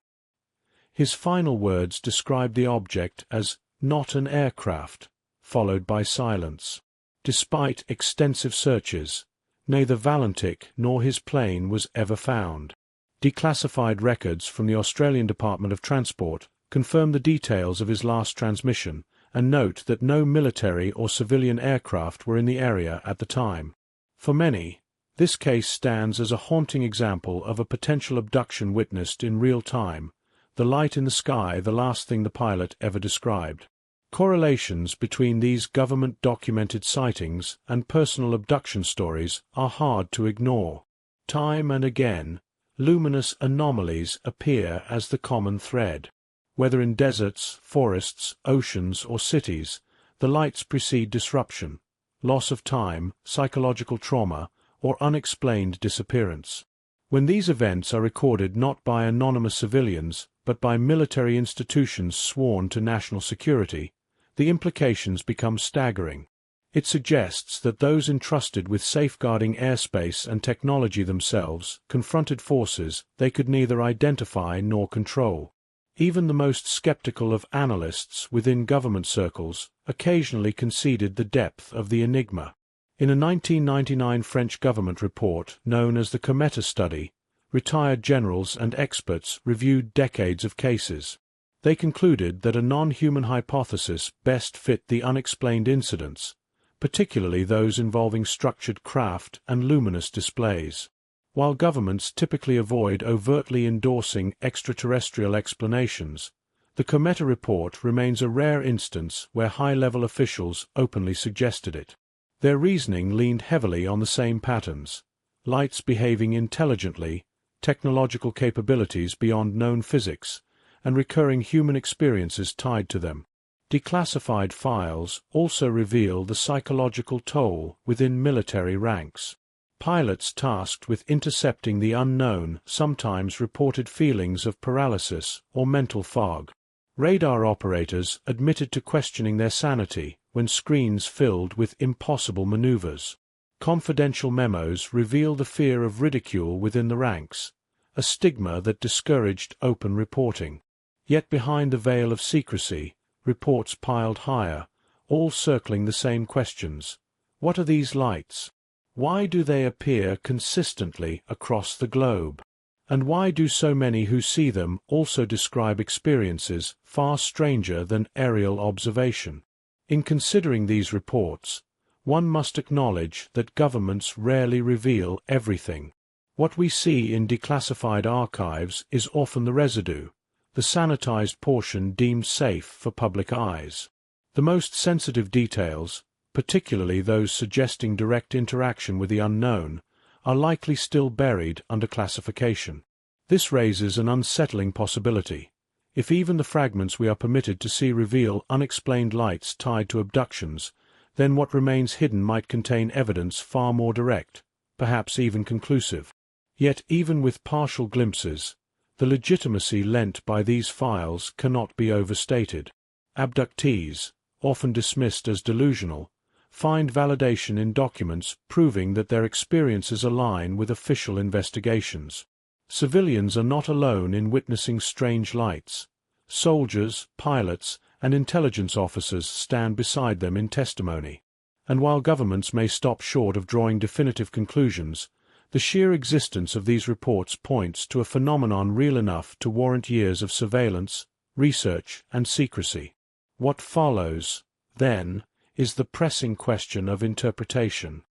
His final words described the object as "not an aircraft," followed by silence. Despite extensive searches, neither Valentik nor his plane was ever found. Declassified records from the Australian Department of Transport confirm the details of his last transmission and note that no military or civilian aircraft were in the area at the time. For many, this case stands as a haunting example of a potential abduction witnessed in real time, the light in the sky the last thing the pilot ever described. Correlations between these government-documented sightings and personal abduction stories are hard to ignore. Time and again, luminous anomalies appear as the common thread. Whether in deserts, forests, oceans, or cities, the lights precede disruption, loss of time, psychological trauma, or unexplained disappearance. When these events are recorded not by anonymous civilians, but by military institutions sworn to national security, the implications become staggering. It suggests that those entrusted with safeguarding airspace and technology themselves confronted forces they could neither identify nor control. Even the most skeptical of analysts within government circles occasionally conceded the depth of the enigma. In a 1999 French government report known as the Cometa Study, retired generals and experts reviewed decades of cases. They concluded that a non-human hypothesis best fit the unexplained incidents, particularly those involving structured craft and luminous displays. While governments typically avoid overtly endorsing extraterrestrial explanations, the Cometa report remains a rare instance where high-level officials openly suggested it. Their reasoning leaned heavily on the same patterns: lights behaving intelligently, technological capabilities beyond known physics, and recurring human experiences tied to them. Declassified files also reveal the psychological toll within military ranks. Pilots tasked with intercepting the unknown sometimes reported feelings of paralysis or mental fog. Radar operators admitted to questioning their sanity when screens filled with impossible maneuvers. Confidential memos reveal the fear of ridicule within the ranks, a stigma that discouraged open reporting. Yet behind the veil of secrecy, reports piled higher, all circling the same questions. What are these lights? Why do they appear consistently across the globe? And why do so many who see them also describe experiences far stranger than aerial observation? In considering these reports, one must acknowledge that governments rarely reveal everything. What we see in declassified archives is often the residue, the sanitized portion deemed safe for public eyes. The most sensitive details, particularly those suggesting direct interaction with the unknown, are likely still buried under classification. This raises an unsettling possibility. If even the fragments we are permitted to see reveal unexplained lights tied to abductions, then what remains hidden might contain evidence far more direct, perhaps even conclusive. Yet even with partial glimpses, the legitimacy lent by these files cannot be overstated. Abductees, often dismissed as delusional, find validation in documents proving that their experiences align with official investigations. Civilians are not alone in witnessing strange lights. Soldiers, pilots, and intelligence officers stand beside them in testimony. And while governments may stop short of drawing definitive conclusions, the sheer existence of these reports points to a phenomenon real enough to warrant years of surveillance, research, and secrecy. What follows, then, is the pressing question of interpretation.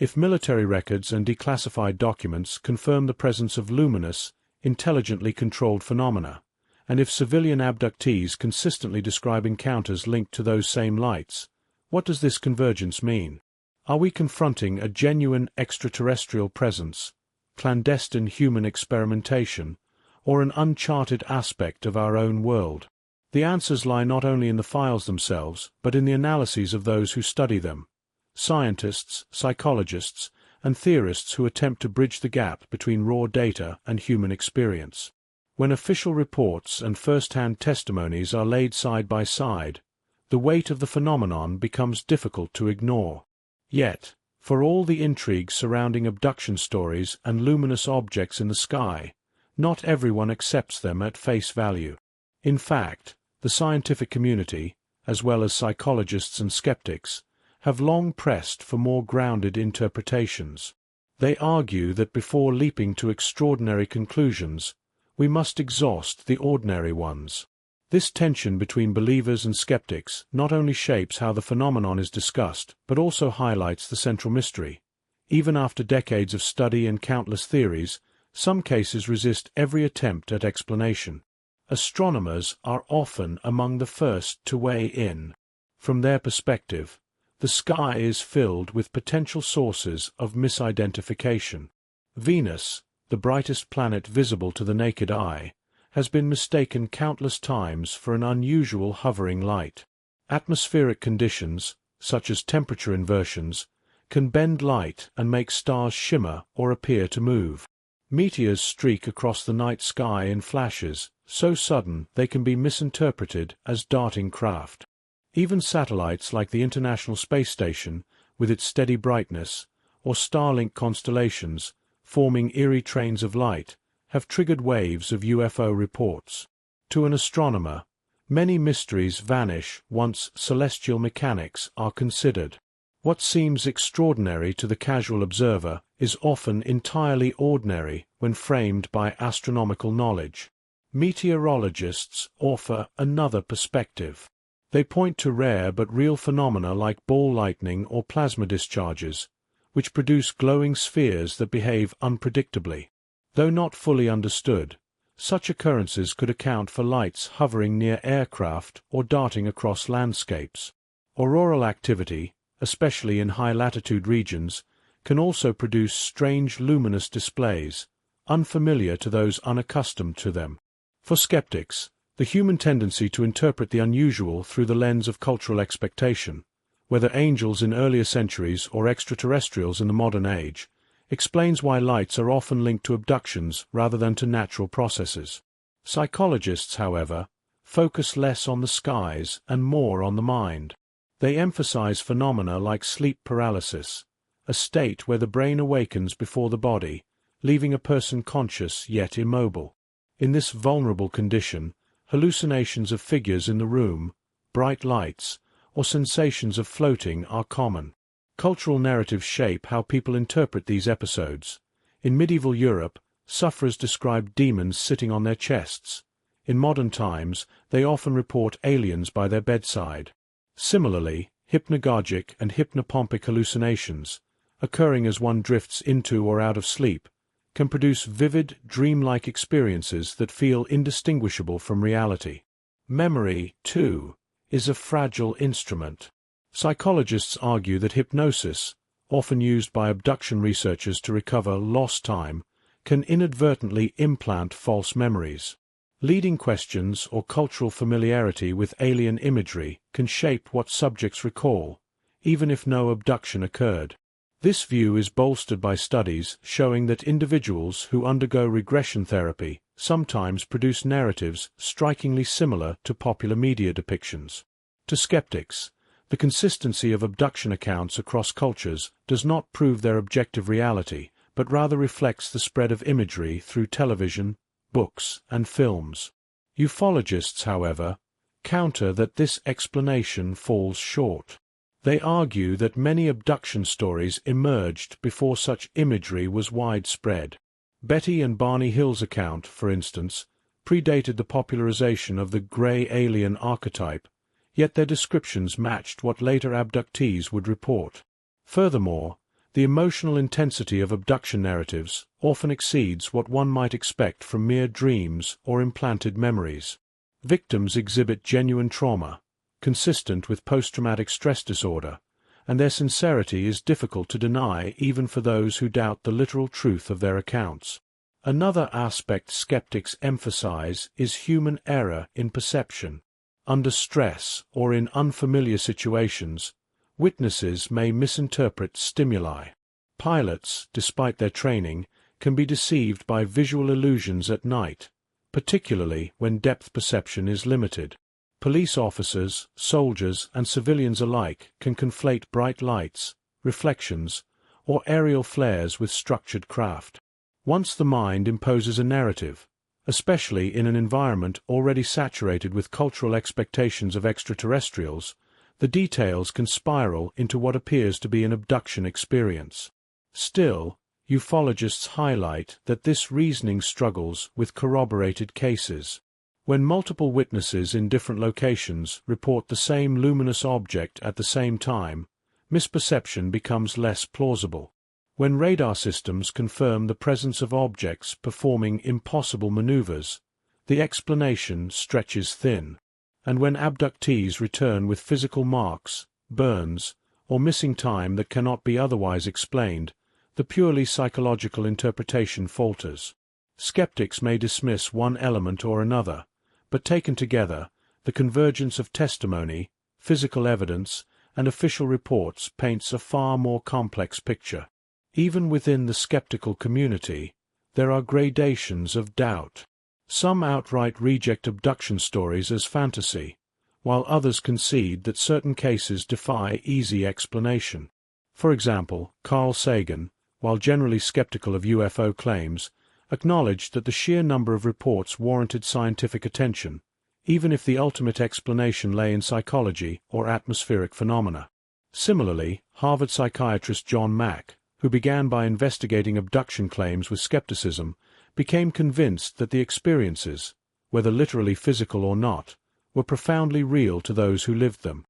If military records and declassified documents confirm the presence of luminous, intelligently controlled phenomena, and if civilian abductees consistently describe encounters linked to those same lights, what does this convergence mean? Are we confronting a genuine extraterrestrial presence, clandestine human experimentation, or an uncharted aspect of our own world? The answers lie not only in the files themselves, but in the analyses of those who study them. Scientists, psychologists, and theorists who attempt to bridge the gap between raw data and human experience. When official reports and first-hand testimonies are laid side by side, the weight of the phenomenon becomes difficult to ignore. Yet, for all the intrigue surrounding abduction stories and luminous objects in the sky, not everyone accepts them at face value. In fact, the scientific community, as well as psychologists and skeptics, have long pressed for more grounded interpretations. They argue that before leaping to extraordinary conclusions, we must exhaust the ordinary ones. This tension between believers and skeptics not only shapes how the phenomenon is discussed, but also highlights the central mystery. Even after decades of study and countless theories, some cases resist every attempt at explanation. Astronomers are often among the first to weigh in. From their perspective, the sky is filled with potential sources of misidentification. Venus, the brightest planet visible to the naked eye, has been mistaken countless times for an unusual hovering light. Atmospheric conditions, such as temperature inversions, can bend light and make stars shimmer or appear to move. Meteors streak across the night sky in flashes, so sudden they can be misinterpreted as darting craft. Even satellites like the International Space Station, with its steady brightness, or star-linked constellations, forming eerie trains of light, have triggered waves of UFO reports. To an astronomer, many mysteries vanish once celestial mechanics are considered. What seems extraordinary to the casual observer is often entirely ordinary when framed by astronomical knowledge. Meteorologists offer another perspective. They point to rare but real phenomena like ball lightning or plasma discharges, which produce glowing spheres that behave unpredictably. Though not fully understood, such occurrences could account for lights hovering near aircraft or darting across landscapes. Auroral activity, especially in high-latitude regions, can also produce strange luminous displays, unfamiliar to those unaccustomed to them. For skeptics, the human tendency to interpret the unusual through the lens of cultural expectation, whether angels in earlier centuries or extraterrestrials in the modern age, explains why lights are often linked to abductions rather than to natural processes. Psychologists, however, focus less on the skies and more on the mind. They emphasize phenomena like sleep paralysis, a state where the brain awakens before the body, leaving a person conscious yet immobile. In this vulnerable condition, hallucinations of figures in the room, bright lights, or sensations of floating are common. Cultural narratives shape how people interpret these episodes. In medieval Europe, sufferers described demons sitting on their chests. In modern times, they often report aliens by their bedside. Similarly, hypnagogic and hypnopompic hallucinations, occurring as one drifts into or out of sleep, can produce vivid, dreamlike experiences that feel indistinguishable from reality. Memory, too, is a fragile instrument. Psychologists argue that hypnosis, often used by abduction researchers to recover lost time, can inadvertently implant false memories. Leading questions or cultural familiarity with alien imagery can shape what subjects recall, even if no abduction occurred. This view is bolstered by studies showing that individuals who undergo regression therapy sometimes produce narratives strikingly similar to popular media depictions. To skeptics, the consistency of abduction accounts across cultures does not prove their objective reality, but rather reflects the spread of imagery through television, books, and films. Ufologists, however, counter that this explanation falls short. They argue that many abduction stories emerged before such imagery was widespread. Betty and Barney Hill's account, for instance, predated the popularization of the grey alien archetype, yet their descriptions matched what later abductees would report. Furthermore, The emotional intensity of abduction narratives often exceeds what one might expect from mere dreams or implanted memories. Victims exhibit genuine trauma, consistent with post-traumatic stress disorder, and their sincerity is difficult to deny even for those who doubt the literal truth of their accounts. Another aspect skeptics emphasize is human error in perception. Under stress or in unfamiliar situations, witnesses may misinterpret stimuli. Pilots, despite their training, can be deceived by visual illusions at night, particularly when depth perception is limited. Police officers, soldiers, and civilians alike can conflate bright lights, reflections, or aerial flares with structured craft. Once the mind imposes a narrative, especially in an environment already saturated with cultural expectations of extraterrestrials, the details can spiral into what appears to be an abduction experience. Still, ufologists highlight that this reasoning struggles with corroborated cases. When multiple witnesses in different locations report the same luminous object at the same time, misperception becomes less plausible. When radar systems confirm the presence of objects performing impossible maneuvers, the explanation stretches thin. And when abductees return with physical marks, burns, or missing time that cannot be otherwise explained, the purely psychological interpretation falters. Skeptics may dismiss one element or another, but taken together, the convergence of testimony, physical evidence, and official reports paints a far more complex picture. Even within the skeptical community, there are gradations of doubt. Some outright reject abduction stories as fantasy, while others concede that certain cases defy easy explanation. For example, Carl Sagan, while generally skeptical of UFO claims, acknowledged that the sheer number of reports warranted scientific attention, even if the ultimate explanation lay in psychology or atmospheric phenomena. Similarly, Harvard psychiatrist John Mack, who began by investigating abduction claims with skepticism, became convinced that the experiences, whether literally physical or not, were profoundly real to those who lived them.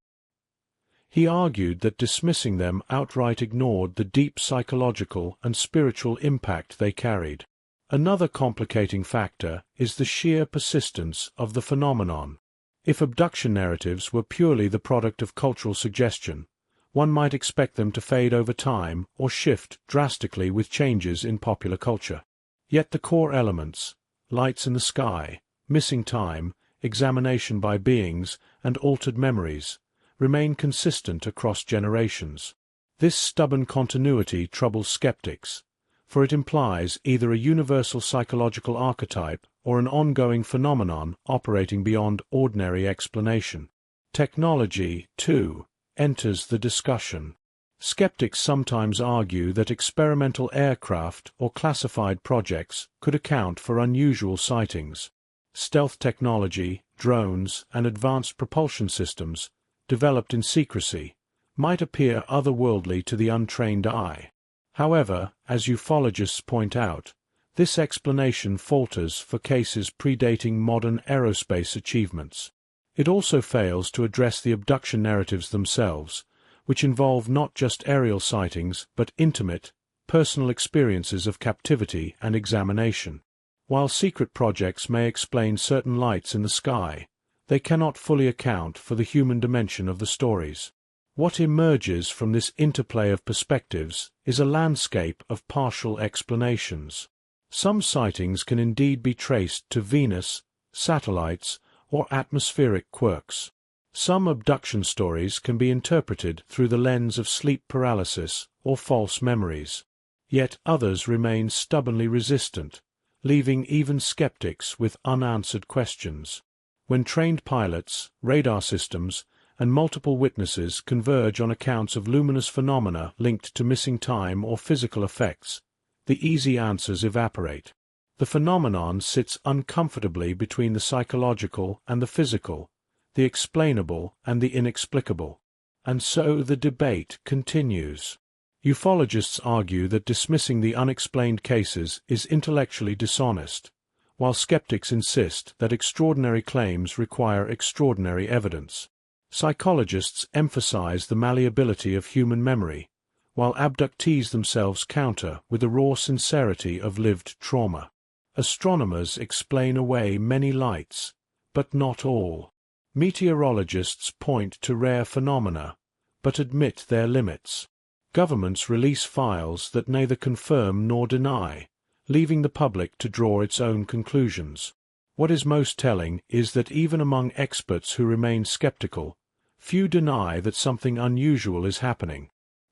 He argued that dismissing them outright ignored the deep psychological and spiritual impact they carried. Another complicating factor is the sheer persistence of the phenomenon. If abduction narratives were purely the product of cultural suggestion, one might expect them to fade over time or shift drastically with changes in popular culture. Yet the core elements, lights in the sky, missing time, examination by beings, and altered memories, remain consistent across generations. This stubborn continuity troubles skeptics, for it implies either a universal psychological archetype or an ongoing phenomenon operating beyond ordinary explanation. Technology, too, enters the discussion. Skeptics sometimes argue that experimental aircraft or classified projects could account for unusual sightings. Stealth technology, drones, and advanced propulsion systems, developed in secrecy, might appear otherworldly to the untrained eye. However, as ufologists point out, this explanation falters for cases predating modern aerospace achievements. It also fails to address the abduction narratives themselves, which involve not just aerial sightings but intimate, personal experiences of captivity and examination. While secret projects may explain certain lights in the sky, they cannot fully account for the human dimension of the stories. What emerges from this interplay of perspectives is a landscape of partial explanations. Some sightings can indeed be traced to Venus, satellites, or atmospheric quirks. Some abduction stories can be interpreted through the lens of sleep paralysis or false memories. Yet others remain stubbornly resistant, leaving even skeptics with unanswered questions. When trained pilots, radar systems, and multiple witnesses converge on accounts of luminous phenomena linked to missing time or physical effects, the easy answers evaporate. The phenomenon sits uncomfortably between the psychological and the physical, the explainable and the inexplicable. And so the debate continues. Ufologists argue that dismissing the unexplained cases is intellectually dishonest, while skeptics insist that extraordinary claims require extraordinary evidence. Psychologists emphasize the malleability of human memory, while abductees themselves counter with the raw sincerity of lived trauma. Astronomers explain away many lights, but not all. Meteorologists point to rare phenomena, but admit their limits. Governments release files that neither confirm nor deny, leaving the public to draw its own conclusions. What is most telling is that even among experts who remain skeptical, few deny that something unusual is happening.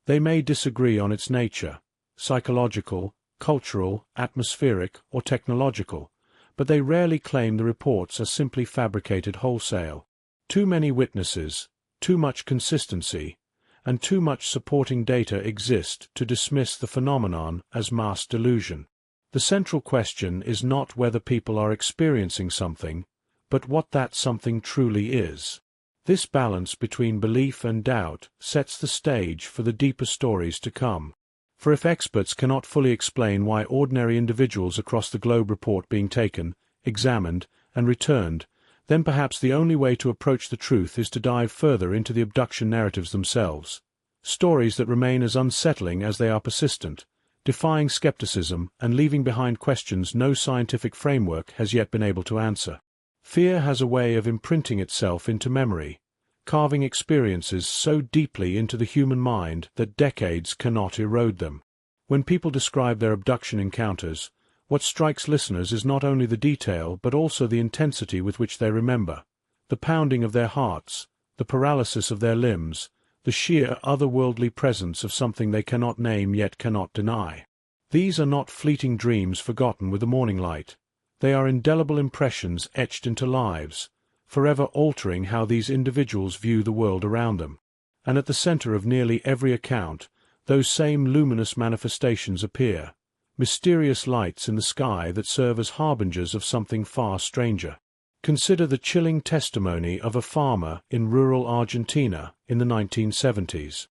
They may disagree on its nature, psychological, cultural, atmospheric, or technological, but they rarely claim the reports are simply fabricated wholesale. Too many witnesses, too much consistency, and too much supporting data exist to dismiss the phenomenon as mass delusion. The central question is not whether people are experiencing something, but what that something truly is. This balance between belief and doubt sets the stage for the deeper stories to come. For if experts cannot fully explain why ordinary individuals across the globe report being taken, examined, and returned, then perhaps the only way to approach the truth is to dive further into the abduction narratives themselves. Stories that remain as unsettling as they are persistent, defying skepticism and leaving behind questions no scientific framework has yet been able to answer. Fear has a way of imprinting itself into memory, carving experiences so deeply into the human mind that decades cannot erode them. When people describe their abduction encounters, what strikes listeners is not only the detail but also the intensity with which they remember, the pounding of their hearts, the paralysis of their limbs, the sheer otherworldly presence of something they cannot name yet cannot deny. These are not fleeting dreams forgotten with the morning light. They are indelible impressions etched into lives, forever altering how these individuals view the world around them. And at the center of nearly every account, those same luminous manifestations appear, mysterious lights in the sky that serve as harbingers of something far stranger. Consider the chilling testimony of a farmer in rural Argentina in the 1970s.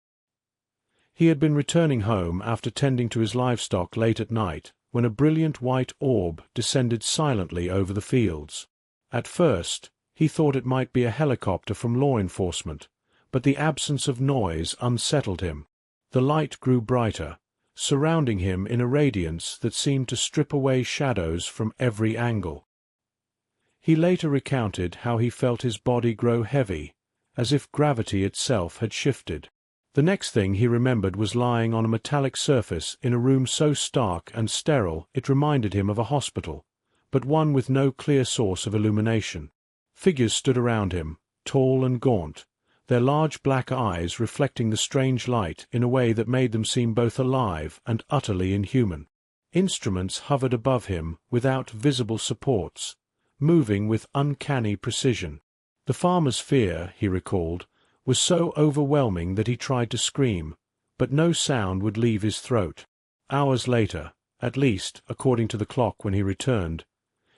He had been returning home after tending to his livestock late at night when a brilliant white orb descended silently over the fields. At first, he thought it might be a helicopter from law enforcement, but the absence of noise unsettled him. The light grew brighter, surrounding him in a radiance that seemed to strip away shadows from every angle. He later recounted how he felt his body grow heavy, as if gravity itself had shifted. The next thing he remembered was lying on a metallic surface in a room so stark and sterile it reminded him of a hospital, but one with no clear source of illumination. Figures stood around him, tall and gaunt, their large black eyes reflecting the strange light in a way that made them seem both alive and utterly inhuman. Instruments hovered above him without visible supports, moving with uncanny precision. The farmer's fear, he recalled, was so overwhelming that he tried to scream, but no sound would leave his throat. Hours later, at least according to the clock when he returned,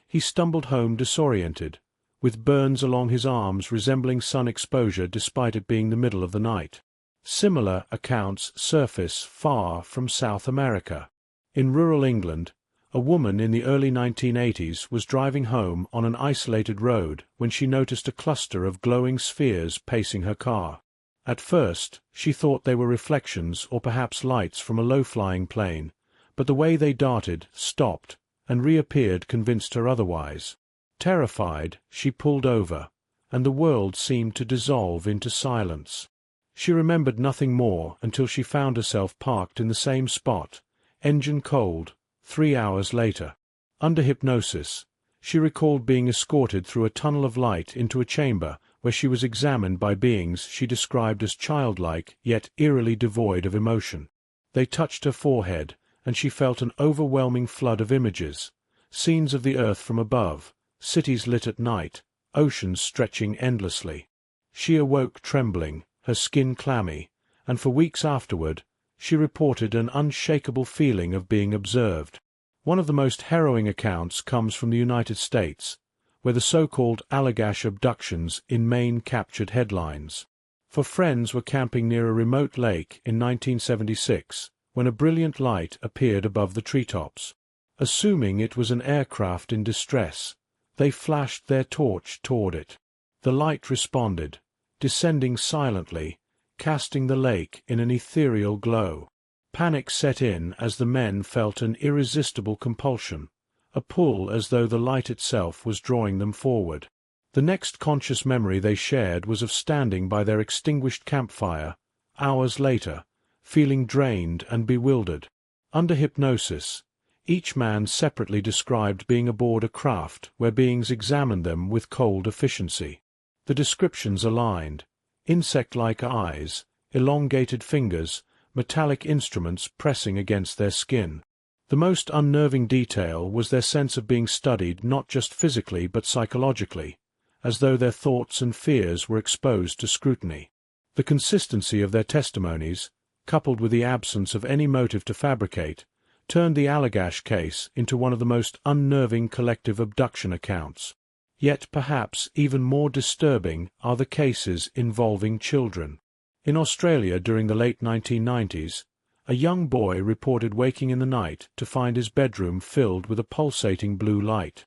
he stumbled home disoriented, with burns along his arms resembling sun exposure despite it being the middle of the night. Similar accounts surface far from South America. In rural England, a woman in the early 1980s was driving home on an isolated road when she noticed a cluster of glowing spheres pacing her car. At first, she thought they were reflections or perhaps lights from a low-flying plane, but the way they darted, stopped, and reappeared convinced her otherwise. Terrified, she pulled over, and the world seemed to dissolve into silence. She remembered nothing more until she found herself parked in the same spot, engine cold, 3 hours later. Under hypnosis, she recalled being escorted through a tunnel of light into a chamber where she was examined by beings she described as childlike yet eerily devoid of emotion. They touched her forehead, and she felt an overwhelming flood of images, scenes of the earth from above, cities lit at night, oceans stretching endlessly. She awoke trembling, her skin clammy, and for weeks afterward, she reported an unshakable feeling of being observed. One of the most harrowing accounts comes from the United States, where the so-called Allagash abductions in Maine captured headlines. For friends were camping near a remote lake in 1976 when a brilliant light appeared above the treetops. Assuming it was an aircraft in distress, they flashed their torch toward it. The light responded, descending silently, casting the lake in an ethereal glow. Panic set in as the men felt an irresistible compulsion, a pull as though the light itself was drawing them forward. The next conscious memory they shared was of standing by their extinguished campfire, hours later, feeling drained and bewildered. Under hypnosis, each man separately described being aboard a craft where beings examined them with cold efficiency. The descriptions aligned: insect-like eyes, elongated fingers, metallic instruments pressing against their skin. The most unnerving detail was their sense of being studied not just physically but psychologically, as though their thoughts and fears were exposed to scrutiny. The consistency of their testimonies, coupled with the absence of any motive to fabricate, turned the Allagash case into one of the most unnerving collective abduction accounts. Yet perhaps even more disturbing are the cases involving children. In Australia during the late 1990s, a young boy reported waking in the night to find his bedroom filled with a pulsating blue light.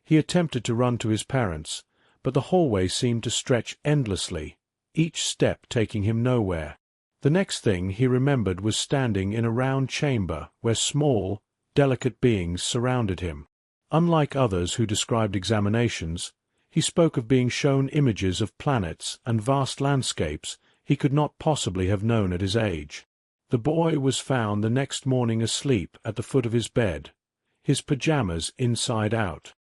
He attempted to run to his parents, but the hallway seemed to stretch endlessly, each step taking him nowhere. The next thing he remembered was standing in a round chamber where small, delicate beings surrounded him. Unlike others who described examinations, he spoke of being shown images of planets and vast landscapes he could not possibly have known at his age. The boy was found the next morning asleep at the foot of his bed, his pajamas inside out.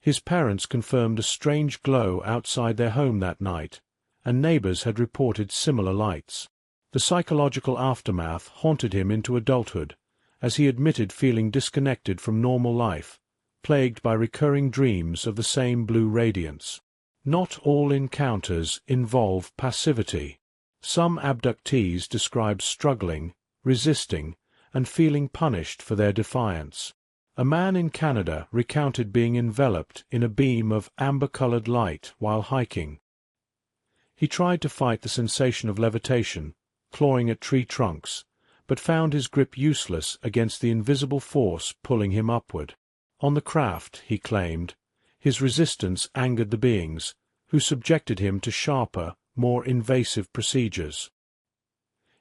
His parents confirmed a strange glow outside their home that night, and neighbors had reported similar lights. The psychological aftermath haunted him into adulthood, as he admitted feeling disconnected from normal life, plagued by recurring dreams of the same blue radiance. Not all encounters involve passivity. Some abductees describe struggling, resisting, and feeling punished for their defiance. A man in Canada recounted being enveloped in a beam of amber-colored light while hiking. He tried to fight the sensation of levitation, clawing at tree trunks, but found his grip useless against the invisible force pulling him upward. On the craft, he claimed, his resistance angered the beings, who subjected him to sharper, more invasive procedures.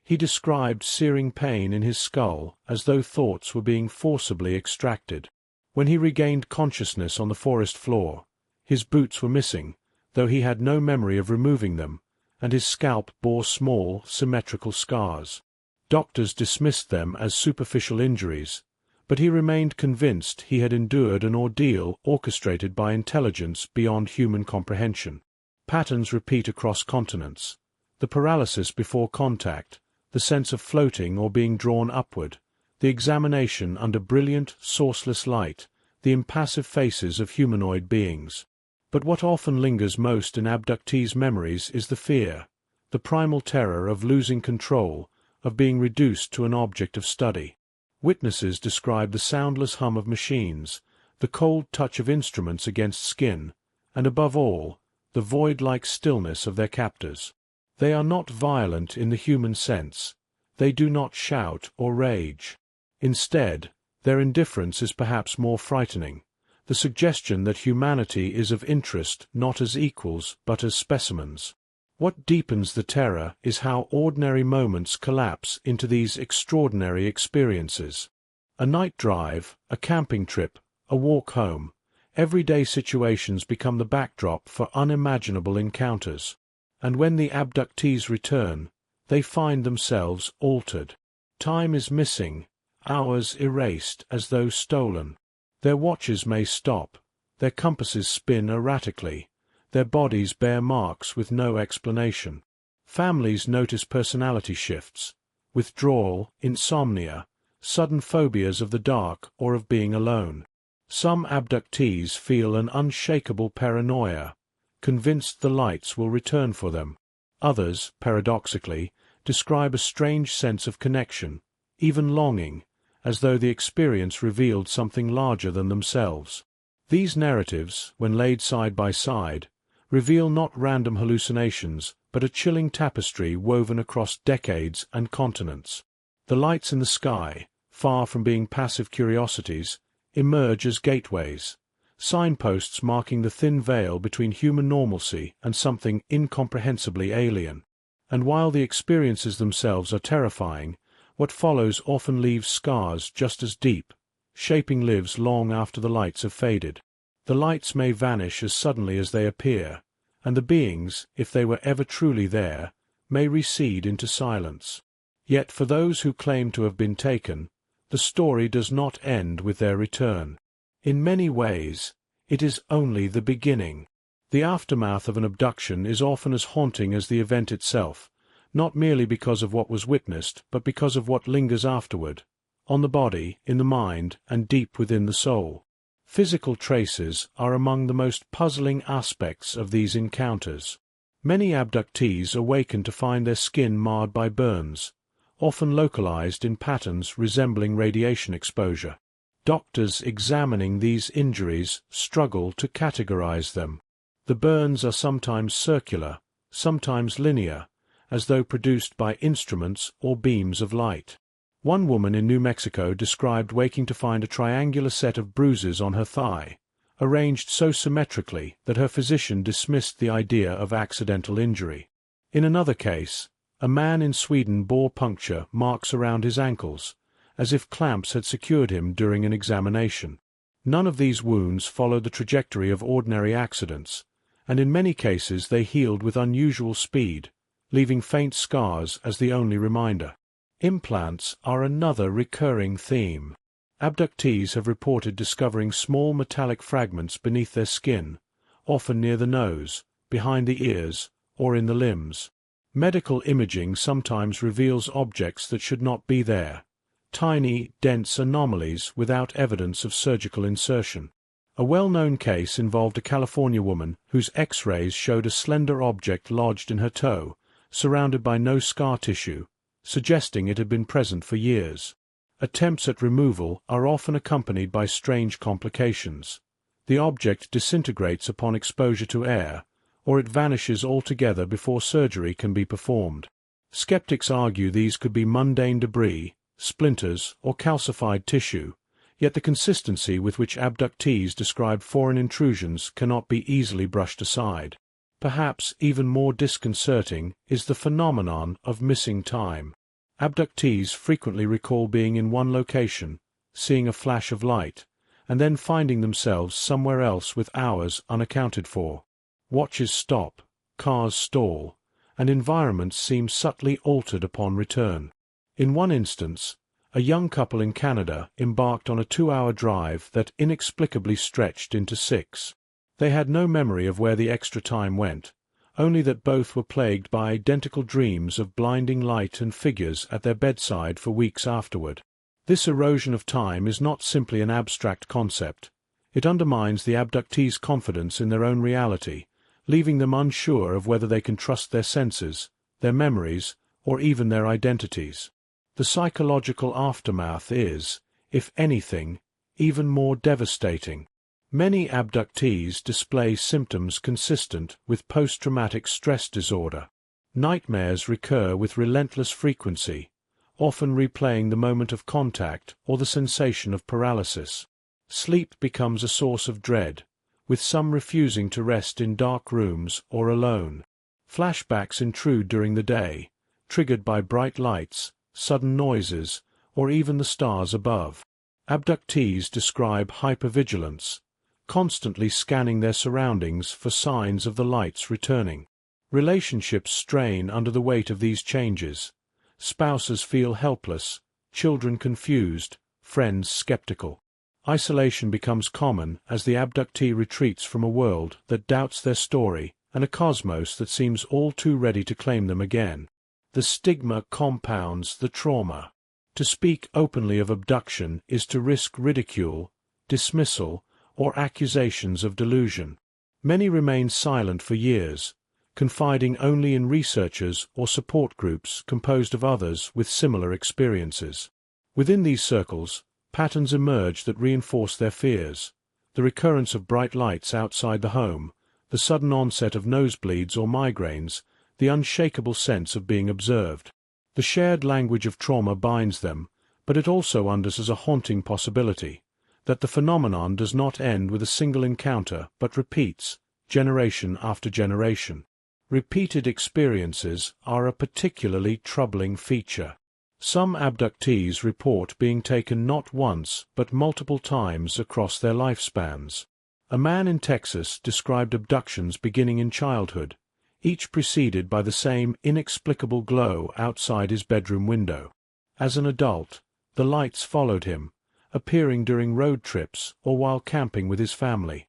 He described searing pain in his skull as though thoughts were being forcibly extracted. When he regained consciousness on the forest floor, his boots were missing, though he had no memory of removing them, and his scalp bore small, symmetrical scars. Doctors dismissed them as superficial injuries, but he remained convinced he had endured an ordeal orchestrated by intelligence beyond human comprehension. Patterns repeat across continents: the paralysis before contact, the sense of floating or being drawn upward, the examination under brilliant, sourceless light, the impassive faces of humanoid beings. But what often lingers most in abductees' memories is the fear, the primal terror of losing control, of being reduced to an object of study. Witnesses describe the soundless hum of machines, the cold touch of instruments against skin, and above all, the void-like stillness of their captors. They are not violent in the human sense. They do not shout or rage. Instead, their indifference is perhaps more frightening, the suggestion that humanity is of interest not as equals but as specimens. What deepens the terror is how ordinary moments collapse into these extraordinary experiences. A night drive, a camping trip, a walk home, everyday situations become the backdrop for unimaginable encounters. And when the abductees return, they find themselves altered. Time is missing, hours erased as though stolen. Their watches may stop, their compasses spin erratically, their bodies bear marks with no explanation. Families notice personality shifts, withdrawal, insomnia, sudden phobias of the dark or of being alone. Some abductees feel an unshakable paranoia, convinced the lights will return for them. Others, paradoxically, describe a strange sense of connection, even longing, as though the experience revealed something larger than themselves. These narratives, when laid side by side, reveal not random hallucinations, but a chilling tapestry woven across decades and continents. The lights in the sky, far from being passive curiosities, emerge as gateways, signposts marking the thin veil between human normalcy and something incomprehensibly alien. And while the experiences themselves are terrifying, What follows often leaves scars just as deep, shaping lives long after the lights have faded. The lights may vanish as suddenly as they appear, and the beings, if they were ever truly there, may recede into silence. Yet for those who claim to have been taken, the story does not end with their return. In many ways, it is only the beginning. The aftermath of an abduction is often as haunting as the event itself, not merely because of what was witnessed, but because of what lingers afterward, on the body, in the mind, and deep within the soul. Physical traces are among the most puzzling aspects of these encounters. Many abductees awaken to find their skin marred by burns, often localized in patterns resembling radiation exposure. Doctors examining these injuries struggle to categorize them. The burns are sometimes circular, sometimes linear, as though produced by instruments or beams of light. One woman in New Mexico described waking to find a triangular set of bruises on her thigh, arranged so symmetrically that her physician dismissed the idea of accidental injury. In another case, a man in Sweden bore puncture marks around his ankles, as if clamps had secured him during an examination. None of these wounds followed the trajectory of ordinary accidents, and in many cases they healed with unusual speed, leaving faint scars as the only reminder. Implants are another recurring theme. Abductees have reported discovering small metallic fragments beneath their skin, often near the nose, behind the ears, or in the limbs. Medical imaging sometimes reveals objects that should not be there, tiny, dense anomalies without evidence of surgical insertion. A well-known case involved a California woman whose X-rays showed a slender object lodged in her toe, surrounded by no scar tissue, suggesting it had been present for years. Attempts at removal are often accompanied by strange complications. The object disintegrates upon exposure to air, or it vanishes altogether before surgery can be performed. Skeptics argue these could be mundane debris, splinters, or calcified tissue, yet the consistency with which abductees describe foreign intrusions cannot be easily brushed aside. Perhaps even more disconcerting is the phenomenon of missing time. Abductees frequently recall being in one location, seeing a flash of light, and then finding themselves somewhere else with hours unaccounted for. Watches stop, cars stall, and environments seem subtly altered upon return. In one instance, a young couple in Canada embarked on a 2-hour drive that inexplicably stretched into 6. They had no memory of where the extra time went, only that both were plagued by identical dreams of blinding light and figures at their bedside for weeks afterward. This erosion of time is not simply an abstract concept. It undermines the abductees' confidence in their own reality, leaving them unsure of whether they can trust their senses, their memories, or even their identities. The psychological aftermath is, if anything, even more devastating. Many abductees display symptoms consistent with post-traumatic stress disorder. Nightmares recur with relentless frequency, often replaying the moment of contact or the sensation of paralysis. Sleep becomes a source of dread, with some refusing to rest in dark rooms or alone. Flashbacks intrude during the day, triggered by bright lights, sudden noises, or even the stars above. Abductees describe hypervigilance, constantly scanning their surroundings for signs of the lights returning. Relationships strain under the weight of these changes. Spouses feel helpless, children confused, friends skeptical. Isolation becomes common as the abductee retreats from a world that doubts their story and a cosmos that seems all too ready to claim them again. The stigma compounds the trauma. To speak openly of abduction is to risk ridicule, dismissal, or accusations of delusion. Many remain silent for years, confiding only in researchers or support groups composed of others with similar experiences. Within these circles, patterns emerge that reinforce their fears: the recurrence of bright lights outside the home, the sudden onset of nosebleeds or migraines, the unshakable sense of being observed. The shared language of trauma binds them, but it also underscores a haunting possibility, that the phenomenon does not end with a single encounter but repeats, generation after generation. Repeated experiences are a particularly troubling feature. Some abductees report being taken not once but multiple times across their lifespans. A man in Texas described abductions beginning in childhood, each preceded by the same inexplicable glow outside his bedroom window. As an adult, the lights followed him, appearing during road trips or while camping with his family.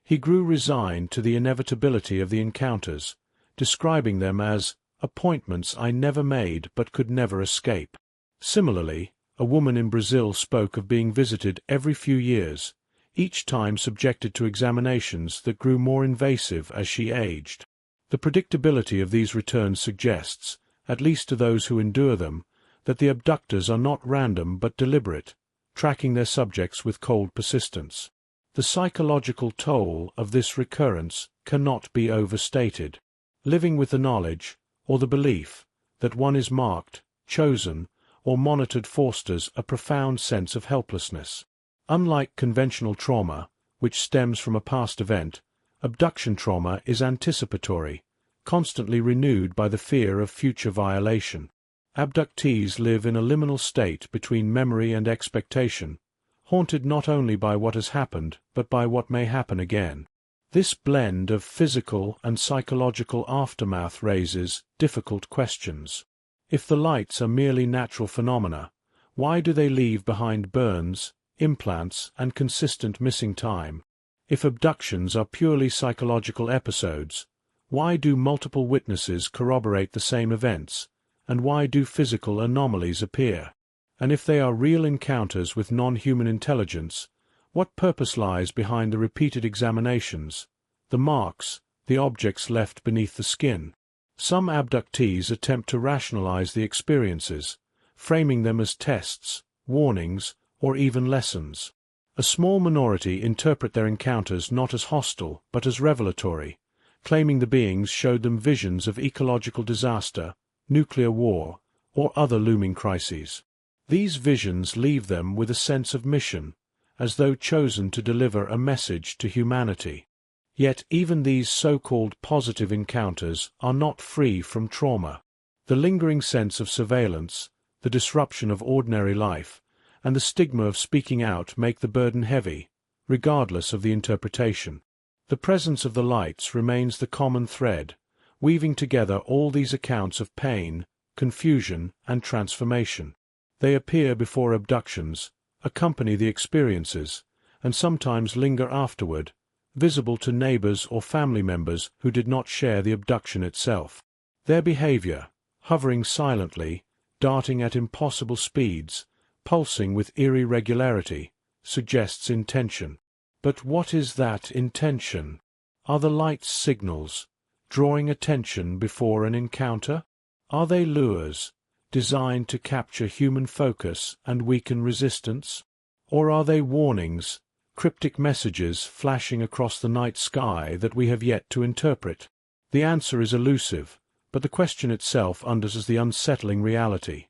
He grew resigned to the inevitability of the encounters, describing them as appointments I never made but could never escape. Similarly, a woman in Brazil spoke of being visited every few years, each time subjected to examinations that grew more invasive as she aged. The predictability of these returns suggests, at least to those who endure them, that the abductors are not random but deliberate, tracking their subjects with cold persistence. The psychological toll of this recurrence cannot be overstated. Living with the knowledge, or the belief, that one is marked, chosen, or monitored fosters a profound sense of helplessness. Unlike conventional trauma, which stems from a past event, abduction trauma is anticipatory, constantly renewed by the fear of future violation. Abductees live in a liminal state between memory and expectation, haunted not only by what has happened but by what may happen again. This blend of physical and psychological aftermath raises difficult questions. If the lights are merely natural phenomena, why do they leave behind burns, implants, and consistent missing time? If abductions are purely psychological episodes, why do multiple witnesses corroborate the same events, and why do physical anomalies appear? And if they are real encounters with non-human intelligence, what purpose lies behind the repeated examinations, the marks, the objects left beneath the skin? Some abductees attempt to rationalize the experiences, framing them as tests, warnings, or even lessons. A small minority interpret their encounters not as hostile but as revelatory, claiming the beings showed them visions of ecological disaster, nuclear war, or other looming crises. These visions leave them with a sense of mission, as though chosen to deliver a message to humanity. Yet even these so-called positive encounters are not free from trauma. The lingering sense of surveillance, the disruption of ordinary life, and the stigma of speaking out make the burden heavy, regardless of the interpretation. The presence of the lights remains the common thread, weaving together all these accounts of pain, confusion, and transformation. They appear before abductions, accompany the experiences, and sometimes linger afterward, visible to neighbors or family members who did not share the abduction itself. Their behavior, hovering silently, darting at impossible speeds, pulsing with eerie regularity, suggests intention. But what is that intention? Are the lights signals, drawing attention before an encounter? Are they lures, designed to capture human focus and weaken resistance? Or are they warnings, cryptic messages flashing across the night sky that we have yet to interpret? The answer is elusive, but the question itself underscores the unsettling reality.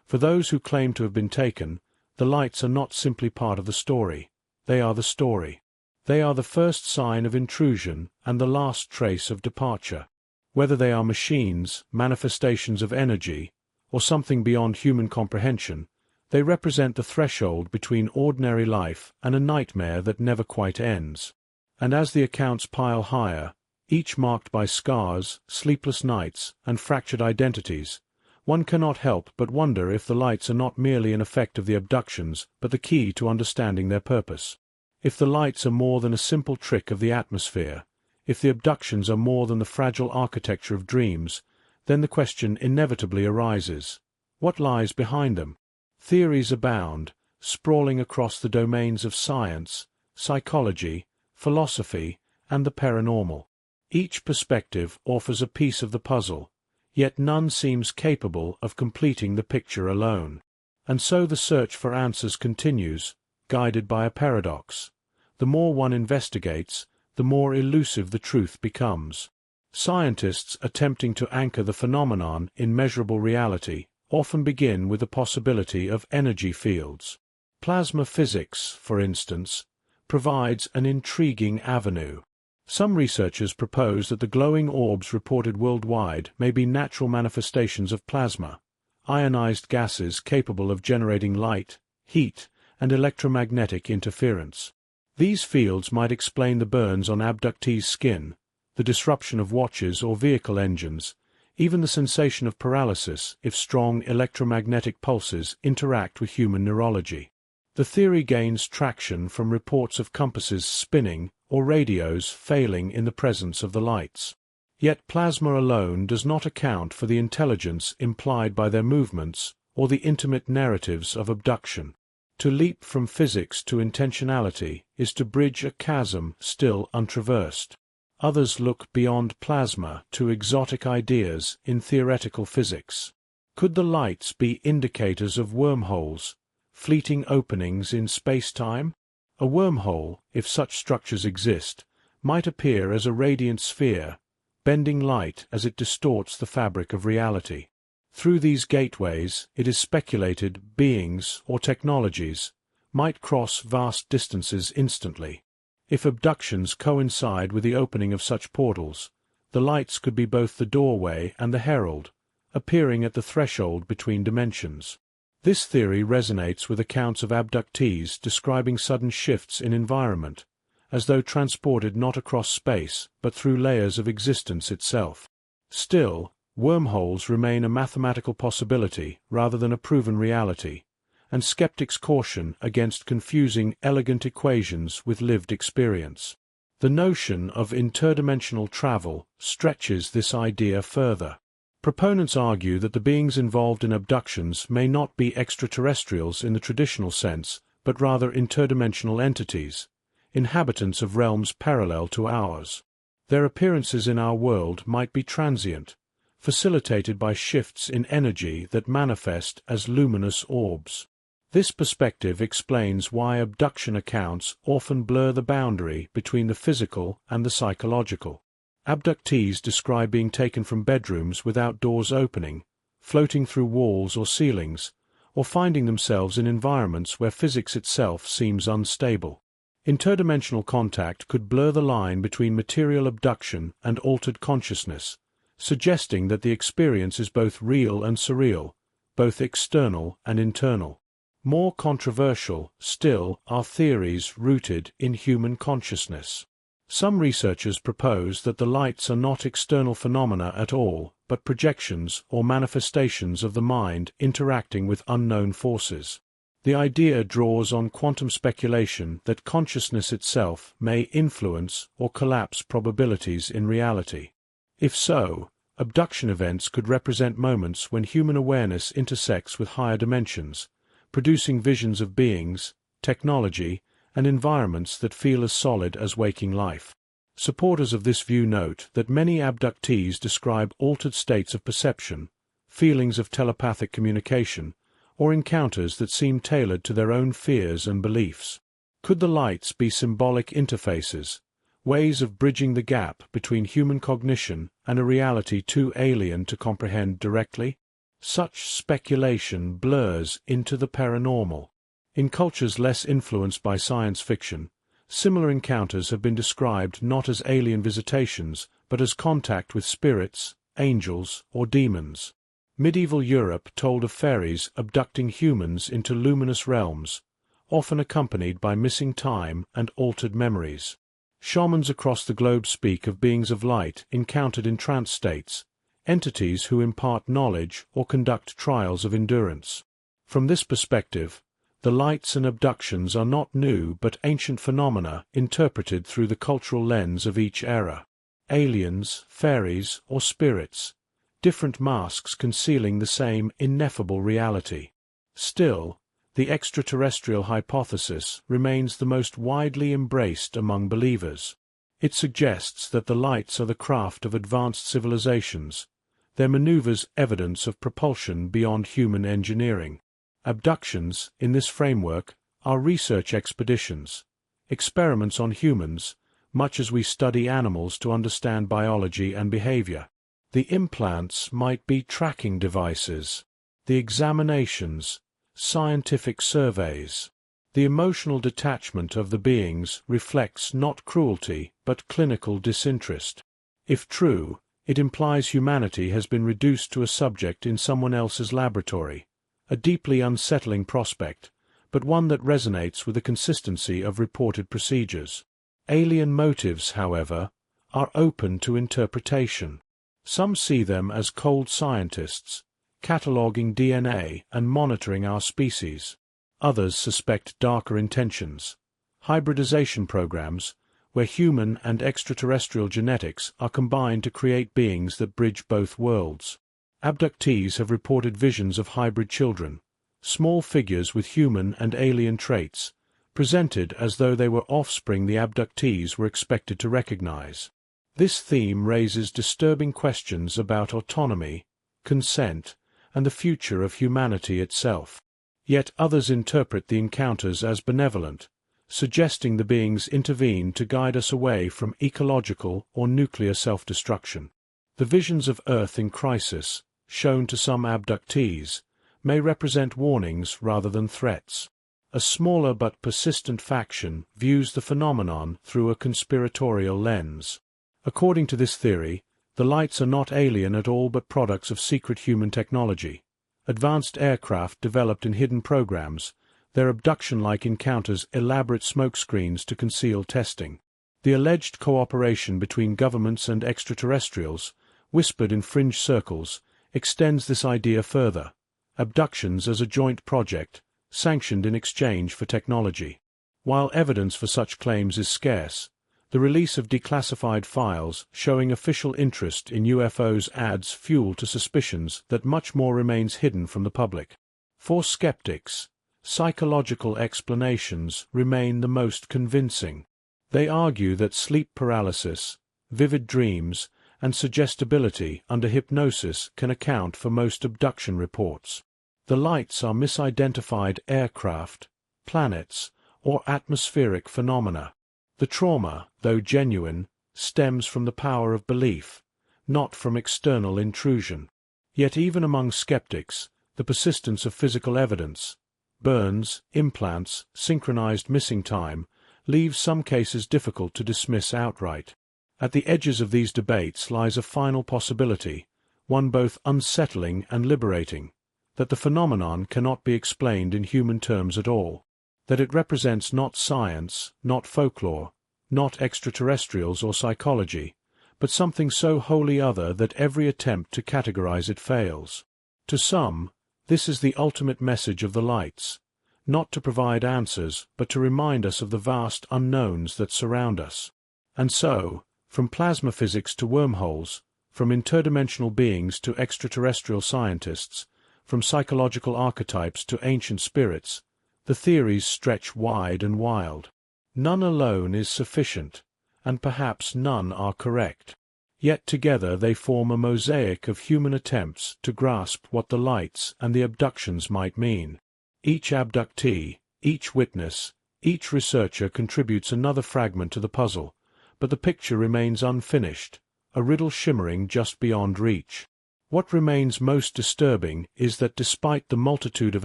For those who claim to have been taken, the lights are not simply part of the story. They are the story. They are the first sign of intrusion and the last trace of departure. Whether they are machines, manifestations of energy, or something beyond human comprehension, they represent the threshold between ordinary life and a nightmare that never quite ends. And as the accounts pile higher, each marked by scars, sleepless nights, and fractured identities, one cannot help but wonder if the lights are not merely an effect of the abductions, but the key to understanding their purpose. If the lights are more than a simple trick of the atmosphere, if the abductions are more than the fragile architecture of dreams, then the question inevitably arises: what lies behind them? Theories abound, sprawling across the domains of science, psychology, philosophy, and the paranormal. Each perspective offers a piece of the puzzle, yet none seems capable of completing the picture alone. And so the search for answers continues, guided by a paradox. The more one investigates, the more elusive the truth becomes. Scientists attempting to anchor the phenomenon in measurable reality often begin with the possibility of energy fields. Plasma physics, for instance, provides an intriguing avenue. Some researchers propose that the glowing orbs reported worldwide may be natural manifestations of plasma, ionized gases capable of generating light, heat, and electromagnetic interference. These fields might explain the burns on abductees' skin, the disruption of watches or vehicle engines, even the sensation of paralysis if strong electromagnetic pulses interact with human neurology. The theory gains traction from reports of compasses spinning or radios failing in the presence of the lights. Yet plasma alone does not account for the intelligence implied by their movements or the intimate narratives of abduction. To leap from physics to intentionality is to bridge a chasm still untraversed. Others look beyond plasma to exotic ideas in theoretical physics. Could the lights be indicators of wormholes, fleeting openings in space-time? A wormhole, if such structures exist, might appear as a radiant sphere, bending light as it distorts the fabric of reality. Through these gateways, it is speculated beings or technologies might cross vast distances instantly. If abductions coincide with the opening of such portals, the lights could be both the doorway and the herald, appearing at the threshold between dimensions. This theory resonates with accounts of abductees describing sudden shifts in environment, as though transported not across space but through layers of existence itself. Still, wormholes remain a mathematical possibility rather than a proven reality, and skeptics caution against confusing elegant equations with lived experience. The notion of interdimensional travel stretches this idea further. Proponents argue that the beings involved in abductions may not be extraterrestrials in the traditional sense, but rather interdimensional entities, inhabitants of realms parallel to ours. Their appearances in our world might be transient, facilitated by shifts in energy that manifest as luminous orbs. This perspective explains why abduction accounts often blur the boundary between the physical and the psychological. Abductees describe being taken from bedrooms without doors opening, floating through walls or ceilings, or finding themselves in environments where physics itself seems unstable. Interdimensional contact could blur the line between material abduction and altered consciousness, suggesting that the experience is both real and surreal, both external and internal. More controversial still are theories rooted in human consciousness. Some researchers propose that the lights are not external phenomena at all, but projections or manifestations of the mind interacting with unknown forces. The idea draws on quantum speculation that consciousness itself may influence or collapse probabilities in reality. If so, abduction events could represent moments when human awareness intersects with higher dimensions, producing visions of beings, technology, and environments that feel as solid as waking life. Supporters of this view note that many abductees describe altered states of perception, feelings of telepathic communication, or encounters that seem tailored to their own fears and beliefs. Could the lights be symbolic interfaces, ways of bridging the gap between human cognition and a reality too alien to comprehend directly? Such speculation blurs into the paranormal. In cultures less influenced by science fiction, similar encounters have been described not as alien visitations, but as contact with spirits, angels, or demons. Medieval Europe told of fairies abducting humans into luminous realms, often accompanied by missing time and altered memories. Shamans across the globe speak of beings of light encountered in trance states, entities who impart knowledge or conduct trials of endurance. From this perspective, the lights and abductions are not new but ancient phenomena interpreted through the cultural lens of each era. Aliens, fairies, or spirits, different masks concealing the same ineffable reality. Still, the extraterrestrial hypothesis remains the most widely embraced among believers. It suggests that the lights are the craft of advanced civilizations, their maneuvers evidence of propulsion beyond human engineering. Abductions, in this framework, are research expeditions, experiments on humans, much as we study animals to understand biology and behavior. The implants might be tracking devices, the examinations, scientific surveys. The emotional detachment of the beings reflects not cruelty but clinical disinterest. If true, It implies humanity has been reduced to a subject in someone else's laboratory, a deeply unsettling prospect, but one that resonates with the consistency of reported procedures. Alien motives, however, are open to interpretation. Some see them as cold scientists, cataloguing DNA and monitoring our species. Others suspect darker intentions, hybridization programs, where human and extraterrestrial genetics are combined to create beings that bridge both worlds. Abductees have reported visions of hybrid children, small figures with human and alien traits, presented as though they were offspring the abductees were expected to recognize. This theme raises disturbing questions about autonomy, consent, and the future of humanity itself. Yet others interpret the encounters as benevolent, suggesting the beings intervene to guide us away from ecological or nuclear self-destruction. The visions of Earth in crisis, shown to some abductees, may represent warnings rather than threats. A smaller but persistent faction views the phenomenon through a conspiratorial lens. According to this theory, the lights are not alien at all but products of secret human technology. Advanced aircraft developed in hidden programs, their abduction-like encounters elaborate smokescreens to conceal testing. The alleged cooperation between governments and extraterrestrials, whispered in fringe circles, extends this idea further. Abductions as a joint project, sanctioned in exchange for technology. While evidence for such claims is scarce, the release of declassified files showing official interest in UFOs adds fuel to suspicions that much more remains hidden from the public. For skeptics, psychological explanations remain the most convincing. They argue that sleep paralysis, vivid dreams, and suggestibility under hypnosis can account for most abduction reports. The lights are misidentified aircraft, planets, or atmospheric phenomena. The trauma, though genuine, stems from the power of belief, not from external intrusion. Yet even among skeptics, the persistence of physical evidence, burns, implants, synchronized missing time, leaves some cases difficult to dismiss outright. At the edges of these debates lies a final possibility, one both unsettling and liberating, that the phenomenon cannot be explained in human terms at all, that it represents not science, not folklore, not extraterrestrials or psychology, but something so wholly other that every attempt to categorize it fails. To some, this is the ultimate message of the lights, not to provide answers, but to remind us of the vast unknowns that surround us. And so, from plasma physics to wormholes, from interdimensional beings to extraterrestrial scientists, from psychological archetypes to ancient spirits, the theories stretch wide and wild. None alone is sufficient, and perhaps none are correct. Yet together they form a mosaic of human attempts to grasp what the lights and the abductions might mean. Each abductee, each witness, each researcher contributes another fragment to the puzzle, but the picture remains unfinished, a riddle shimmering just beyond reach. What remains most disturbing is that despite the multitude of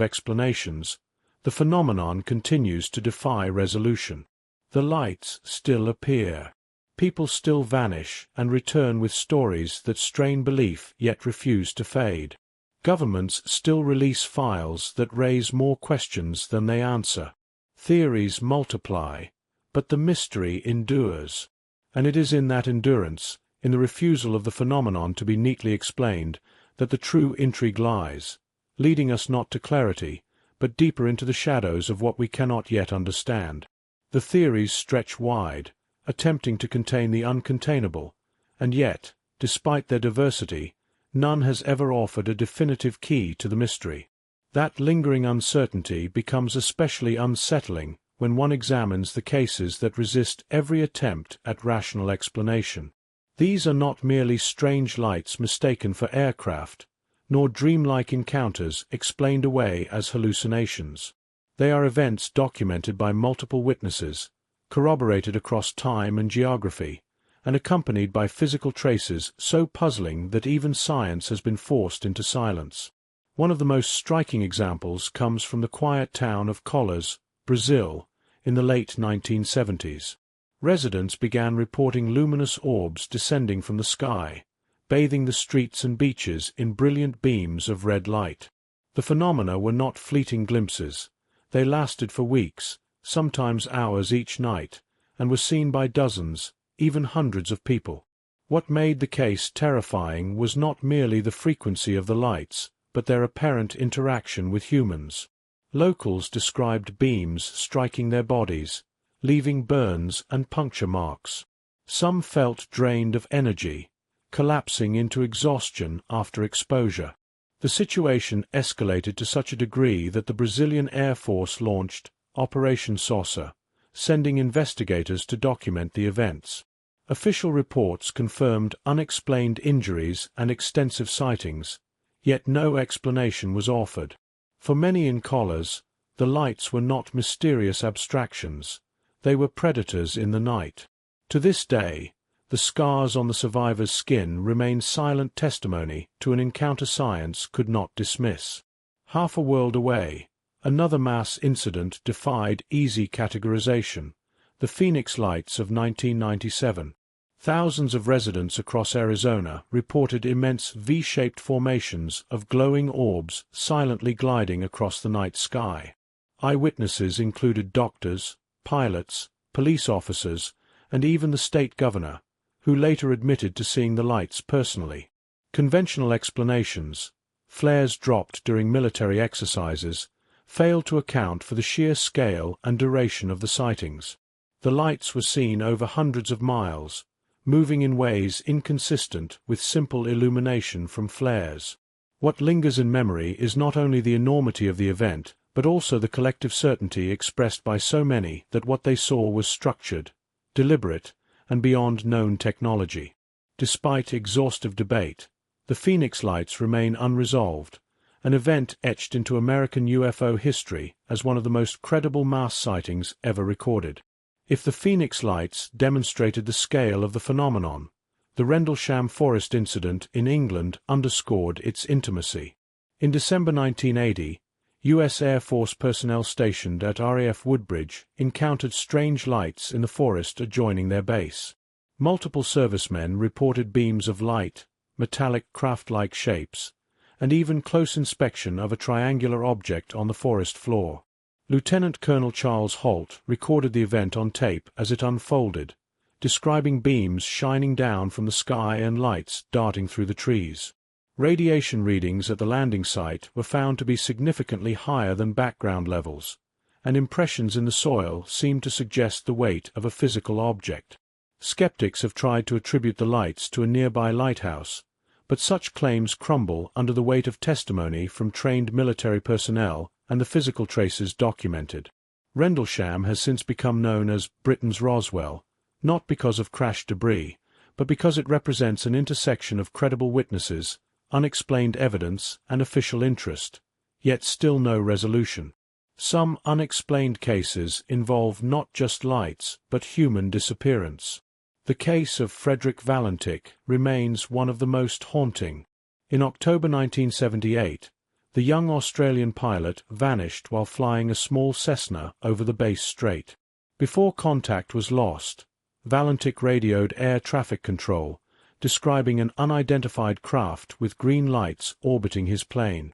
explanations, the phenomenon continues to defy resolution. The lights still appear. People still vanish and return with stories that strain belief yet refuse to fade. Governments still release files that raise more questions than they answer. Theories multiply, but the mystery endures. And it is in that endurance, in the refusal of the phenomenon to be neatly explained, that the true intrigue lies, leading us not to clarity, but deeper into the shadows of what we cannot yet understand. The theories stretch wide, attempting to contain the uncontainable, and yet, despite their diversity, none has ever offered a definitive key to the mystery. That lingering uncertainty becomes especially unsettling when one examines the cases that resist every attempt at rational explanation. These are not merely strange lights mistaken for aircraft, nor dreamlike encounters explained away as hallucinations. They are events documented by multiple witnesses, corroborated across time and geography, and accompanied by physical traces so puzzling that even science has been forced into silence. One of the most striking examples comes from the quiet town of Colors, Brazil, in the late 1970s. Residents began reporting luminous orbs descending from the sky, bathing the streets and beaches in brilliant beams of red light. The phenomena were not fleeting glimpses. They lasted for weeks, sometimes hours each night, and were seen by dozens, even hundreds of people. What made the case terrifying was not merely the frequency of the lights, but their apparent interaction with humans. Locals described beams striking their bodies, leaving burns and puncture marks. Some felt drained of energy, collapsing into exhaustion after exposure. The situation escalated to such a degree that the Brazilian Air Force launched Operation Saucer, sending investigators to document the events. Official reports confirmed unexplained injuries and extensive sightings, yet no explanation was offered. For many in collars, the lights were not mysterious abstractions, they were predators in the night. To this day, the scars on the survivor's skin remain silent testimony to an encounter science could not dismiss. Half a world away, another mass incident defied easy categorization: the Phoenix Lights of 1997. Thousands of residents across Arizona reported immense V-shaped formations of glowing orbs silently gliding across the night sky. Eyewitnesses included doctors, pilots, police officers, and even the state governor, who later admitted to seeing the lights personally. Conventional explanations, flares dropped during military exercises, failed to account for the sheer scale and duration of the sightings. The lights were seen over hundreds of miles, moving in ways inconsistent with simple illumination from flares. What lingers in memory is not only the enormity of the event, but also the collective certainty expressed by so many that what they saw was structured, deliberate, and beyond known technology. Despite exhaustive debate, the Phoenix Lights remain unresolved, an event etched into American UFO history as one of the most credible mass sightings ever recorded. If the Phoenix Lights demonstrated the scale of the phenomenon, the Rendlesham Forest incident in England underscored its intimacy. In December 1980, U.S. Air Force personnel stationed at RAF Woodbridge encountered strange lights in the forest adjoining their base. Multiple servicemen reported beams of light, metallic craft-like shapes, and even close inspection of a triangular object on the forest floor. Lieutenant Colonel Charles Holt recorded the event on tape as it unfolded, describing beams shining down from the sky and lights darting through the trees. Radiation readings at the landing site were found to be significantly higher than background levels, and impressions in the soil seemed to suggest the weight of a physical object. Skeptics have tried to attribute the lights to a nearby lighthouse, but such claims crumble under the weight of testimony from trained military personnel and the physical traces documented. Rendlesham has since become known as Britain's Roswell, not because of crashed debris, but because it represents an intersection of credible witnesses, unexplained evidence, and official interest, yet still no resolution. Some unexplained cases involve not just lights, but human disappearance. The case of Frederick Valentik remains one of the most haunting. In October 1978, the young Australian pilot vanished while flying a small Cessna over the Bass Strait. Before contact was lost, Valentik radioed air traffic control, describing an unidentified craft with green lights orbiting his plane.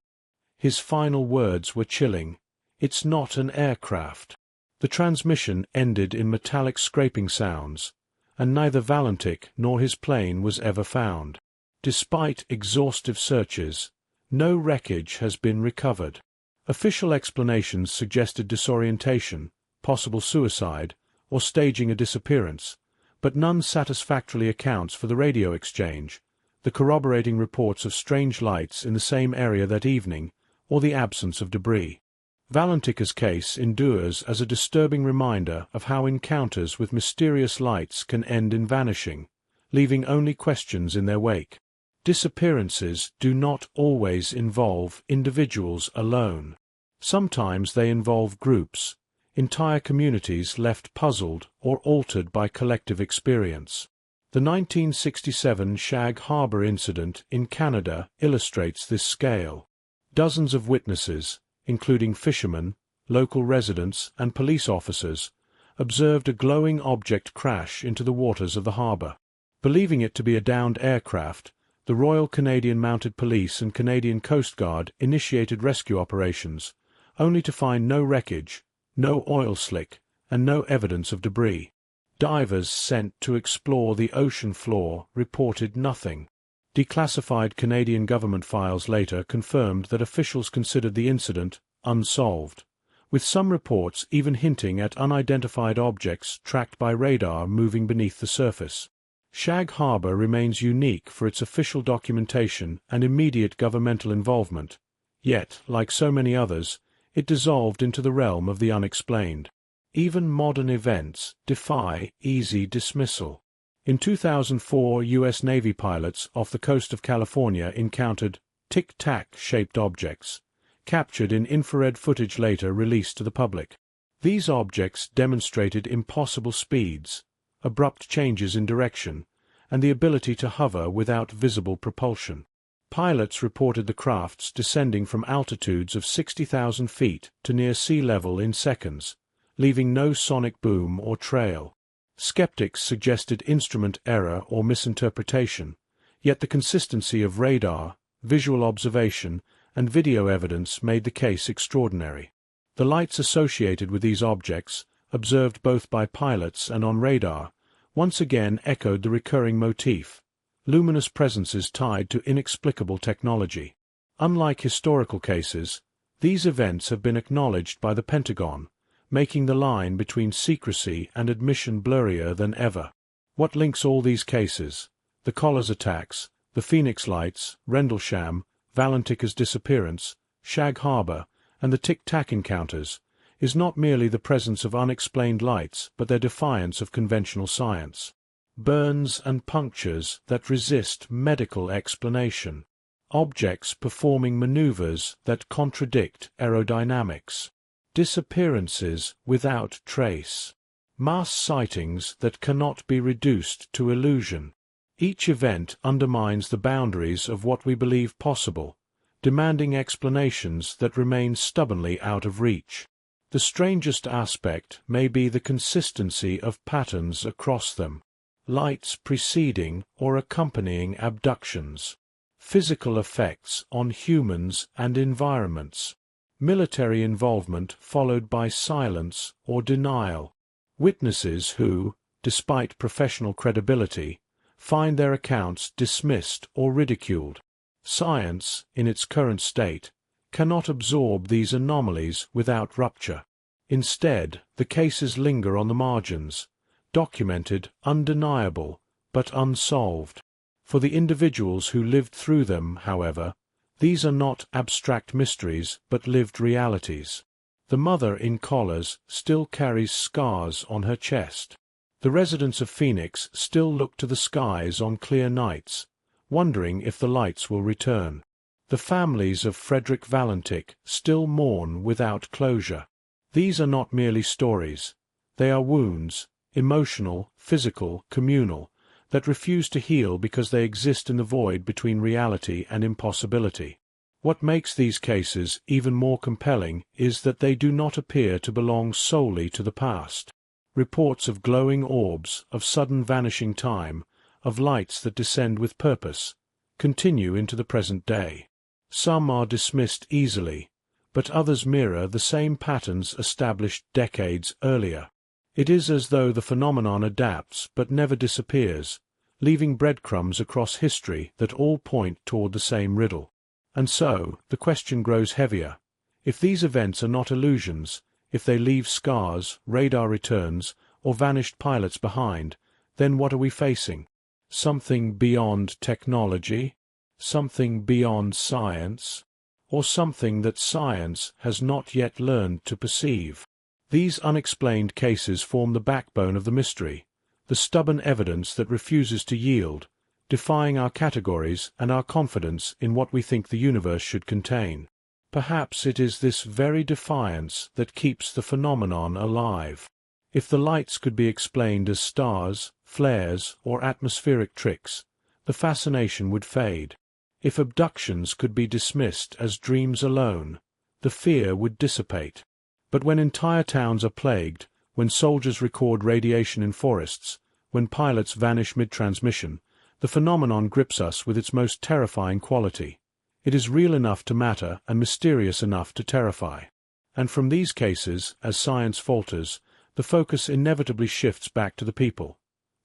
His final words were chilling: "It's not an aircraft." The transmission ended in metallic scraping sounds, and neither Valentik nor his plane was ever found. Despite exhaustive searches, no wreckage has been recovered. Official explanations suggested disorientation, possible suicide, or staging a disappearance, but none satisfactorily accounts for the radio exchange, the corroborating reports of strange lights in the same area that evening, or the absence of debris. Valentik's case endures as a disturbing reminder of how encounters with mysterious lights can end in vanishing, leaving only questions in their wake. Disappearances do not always involve individuals alone. Sometimes they involve groups, entire communities left puzzled or altered by collective experience. The 1967 Shag Harbor incident in Canada illustrates this scale. Dozens of witnesses, including fishermen, local residents, and police officers, observed a glowing object crash into the waters of the harbor. Believing it to be a downed aircraft, the Royal Canadian Mounted Police and Canadian Coast Guard initiated rescue operations, only to find no wreckage, no oil slick, and no evidence of debris. Divers sent to explore the ocean floor reported nothing. Declassified Canadian government files later confirmed that officials considered the incident unsolved, with some reports even hinting at unidentified objects tracked by radar moving beneath the surface. Shag Harbour remains unique for its official documentation and immediate governmental involvement, yet, like so many others, it dissolved into the realm of the unexplained. Even modern events defy easy dismissal. In 2004, U.S. Navy pilots off the coast of California encountered tic-tac-shaped objects, captured in infrared footage later released to the public. These objects demonstrated impossible speeds, abrupt changes in direction, and the ability to hover without visible propulsion. Pilots reported the crafts descending from altitudes of 60,000 feet to near sea level in seconds, leaving no sonic boom or trail. Skeptics suggested instrument error or misinterpretation, yet the consistency of radar, visual observation, and video evidence made the case extraordinary. The lights associated with these objects, observed both by pilots and on radar, once again echoed the recurring motif: luminous presences tied to inexplicable technology. Unlike historical cases, these events have been acknowledged by the Pentagon, making the line between secrecy and admission blurrier than ever. What links all these cases, the Collars attacks, the Phoenix Lights, Rendlesham, Valentika's disappearance, Shag Harbour, and the Tic-Tac encounters, is not merely the presence of unexplained lights but their defiance of conventional science. Burns and punctures that resist medical explanation. Objects performing maneuvers that contradict aerodynamics. Disappearances without trace. Mass sightings that cannot be reduced to illusion. Each event undermines the boundaries of what we believe possible, demanding explanations that remain stubbornly out of reach. The strangest aspect may be the consistency of patterns across them. Lights preceding or accompanying abductions. Physical effects on humans and environments. Military involvement followed by silence or denial. Witnesses who, despite professional credibility, find their accounts dismissed or ridiculed. Science, in its current state, cannot absorb these anomalies without rupture. Instead, the cases linger on the margins, documented, undeniable, but unsolved. For the individuals who lived through them, however, these are not abstract mysteries but lived realities. The mother in collars still carries scars on her chest. The residents of Phoenix still look to the skies on clear nights, wondering if the lights will return. The families of Frederick Valentik still mourn without closure. These are not merely stories. They are wounds, emotional, physical, communal, that refuse to heal because they exist in the void between reality and impossibility. What makes these cases even more compelling is that they do not appear to belong solely to the past. Reports of glowing orbs, of sudden vanishing time, of lights that descend with purpose, continue into the present day. Some are dismissed easily, but others mirror the same patterns established decades earlier. It is as though the phenomenon adapts but never disappears, leaving breadcrumbs across history that all point toward the same riddle. And so, the question grows heavier. If these events are not illusions, if they leave scars, radar returns, or vanished pilots behind, then what are we facing? Something beyond technology? Something beyond science? Or something that science has not yet learned to perceive? These unexplained cases form the backbone of the mystery, the stubborn evidence that refuses to yield, defying our categories and our confidence in what we think the universe should contain. Perhaps it is this very defiance that keeps the phenomenon alive. If the lights could be explained as stars, flares, or atmospheric tricks, the fascination would fade. If abductions could be dismissed as dreams alone, the fear would dissipate. But when entire towns are plagued, when soldiers record radiation in forests, when pilots vanish mid-transmission, The phenomenon grips us with its most terrifying quality. It is real enough to matter and mysterious enough to terrify. And from these cases, as science falters, the focus inevitably shifts back to the people.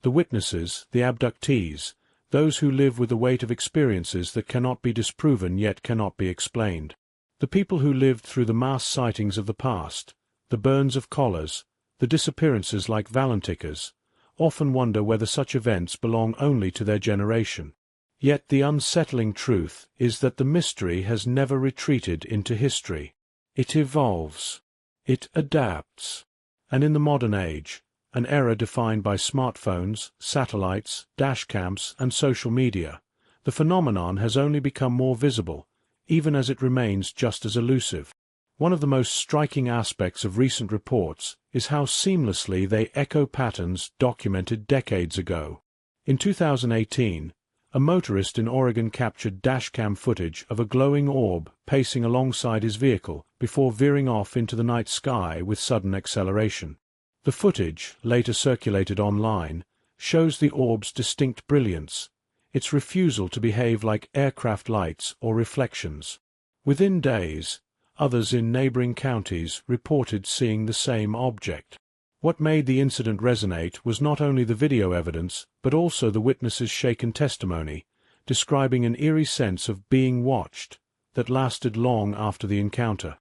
The witnesses, the abductees, those who live with the weight of experiences that cannot be disproven yet cannot be explained. The people who lived through the mass sightings of the past, the burns of collars, the disappearances like Valentikers, often wonder whether such events belong only to their generation. Yet the unsettling truth is that the mystery has never retreated into history. It evolves. It adapts. And in the modern age, an era defined by smartphones, satellites, dashcams, and social media, the phenomenon has only become more visible, even as it remains just as elusive. One of the most striking aspects of recent reports is how seamlessly they echo patterns documented decades ago. In 2018, a motorist in Oregon captured dashcam footage of a glowing orb pacing alongside his vehicle before veering off into the night sky with sudden acceleration. The footage, later circulated online, shows the orb's distinct brilliance, its refusal to behave like aircraft lights or reflections. Within days, others in neighboring counties reported seeing the same object. What made the incident resonate was not only the video evidence, but also the witnesses' shaken testimony, describing an eerie sense of being watched that lasted long after the encounter.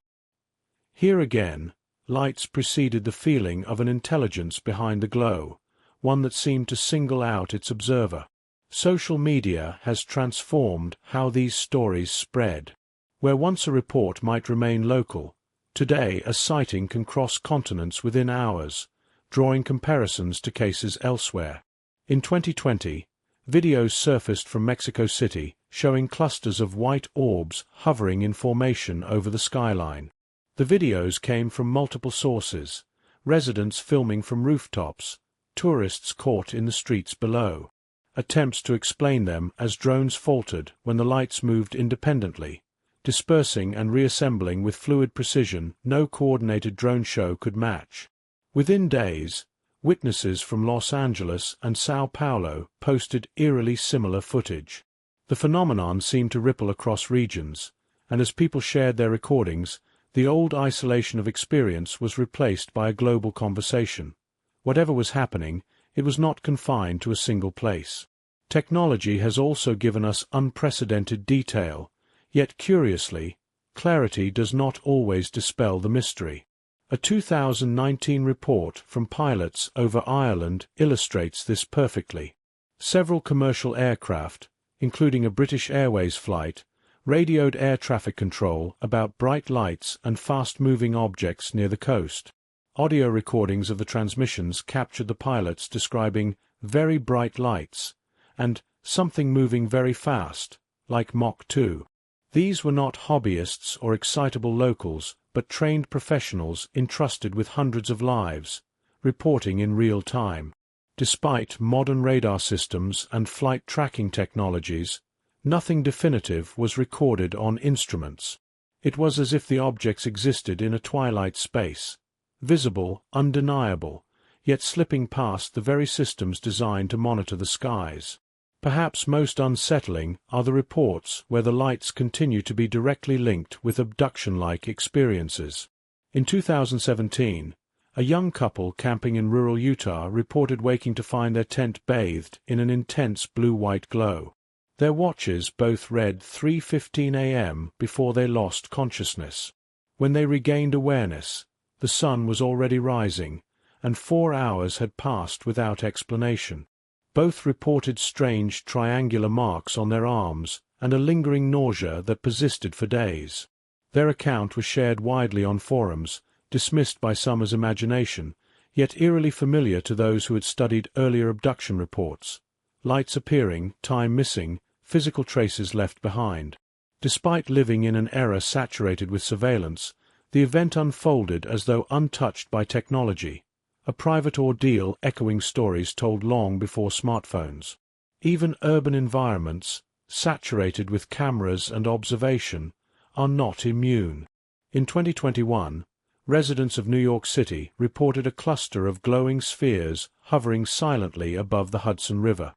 Here again, lights preceded the feeling of an intelligence behind the glow, one that seemed to single out its observer. Social media has transformed how these stories spread. Where once a report might remain local, today a sighting can cross continents within hours, drawing comparisons to cases elsewhere. In 2020, videos surfaced from Mexico City showing clusters of white orbs hovering in formation over the skyline. The videos came from multiple sources: residents filming from rooftops, tourists caught in the streets below, attempts to explain them as drones faltered when the lights moved independently, dispersing and reassembling with fluid precision no coordinated drone show could match. Within days, witnesses from Los Angeles and São Paulo posted eerily similar footage. The phenomenon seemed to ripple across regions, and as people shared their recordings, the old isolation of experience was replaced by a global conversation. Whatever was happening, it was not confined to a single place. Technology has also given us unprecedented detail, yet curiously, clarity does not always dispel the mystery. A 2019 report from pilots over Ireland illustrates this perfectly. Several commercial aircraft, including a British Airways flight, radioed air traffic control about bright lights and fast-moving objects near the coast. Audio recordings of the transmissions captured the pilots describing very bright lights and something moving very fast, like Mach 2. These were not hobbyists or excitable locals, but trained professionals entrusted with hundreds of lives, reporting in real time. Despite modern radar systems and flight tracking technologies, nothing definitive was recorded on instruments. It was as if the objects existed in a twilight space, visible, undeniable, yet slipping past the very systems designed to monitor the skies. Perhaps most unsettling are the reports where the lights continue to be directly linked with abduction-like experiences. In 2017, a young couple camping in rural Utah reported waking to find their tent bathed in an intense blue-white glow. Their watches both read 3:15 a.m. before they lost consciousness. When they regained awareness, the sun was already rising, and 4 hours had passed without explanation. Both reported strange triangular marks on their arms and a lingering nausea that persisted for days. Their account was shared widely on forums, dismissed by some as imagination, yet eerily familiar to those who had studied earlier abduction reports. Lights appearing, time missing, physical traces left behind. Despite living in an era saturated with surveillance, the event unfolded as though untouched by technology, a private ordeal echoing stories told long before smartphones. Even urban environments, saturated with cameras and observation, are not immune. In 2021, residents of New York City reported a cluster of glowing spheres hovering silently above the Hudson River.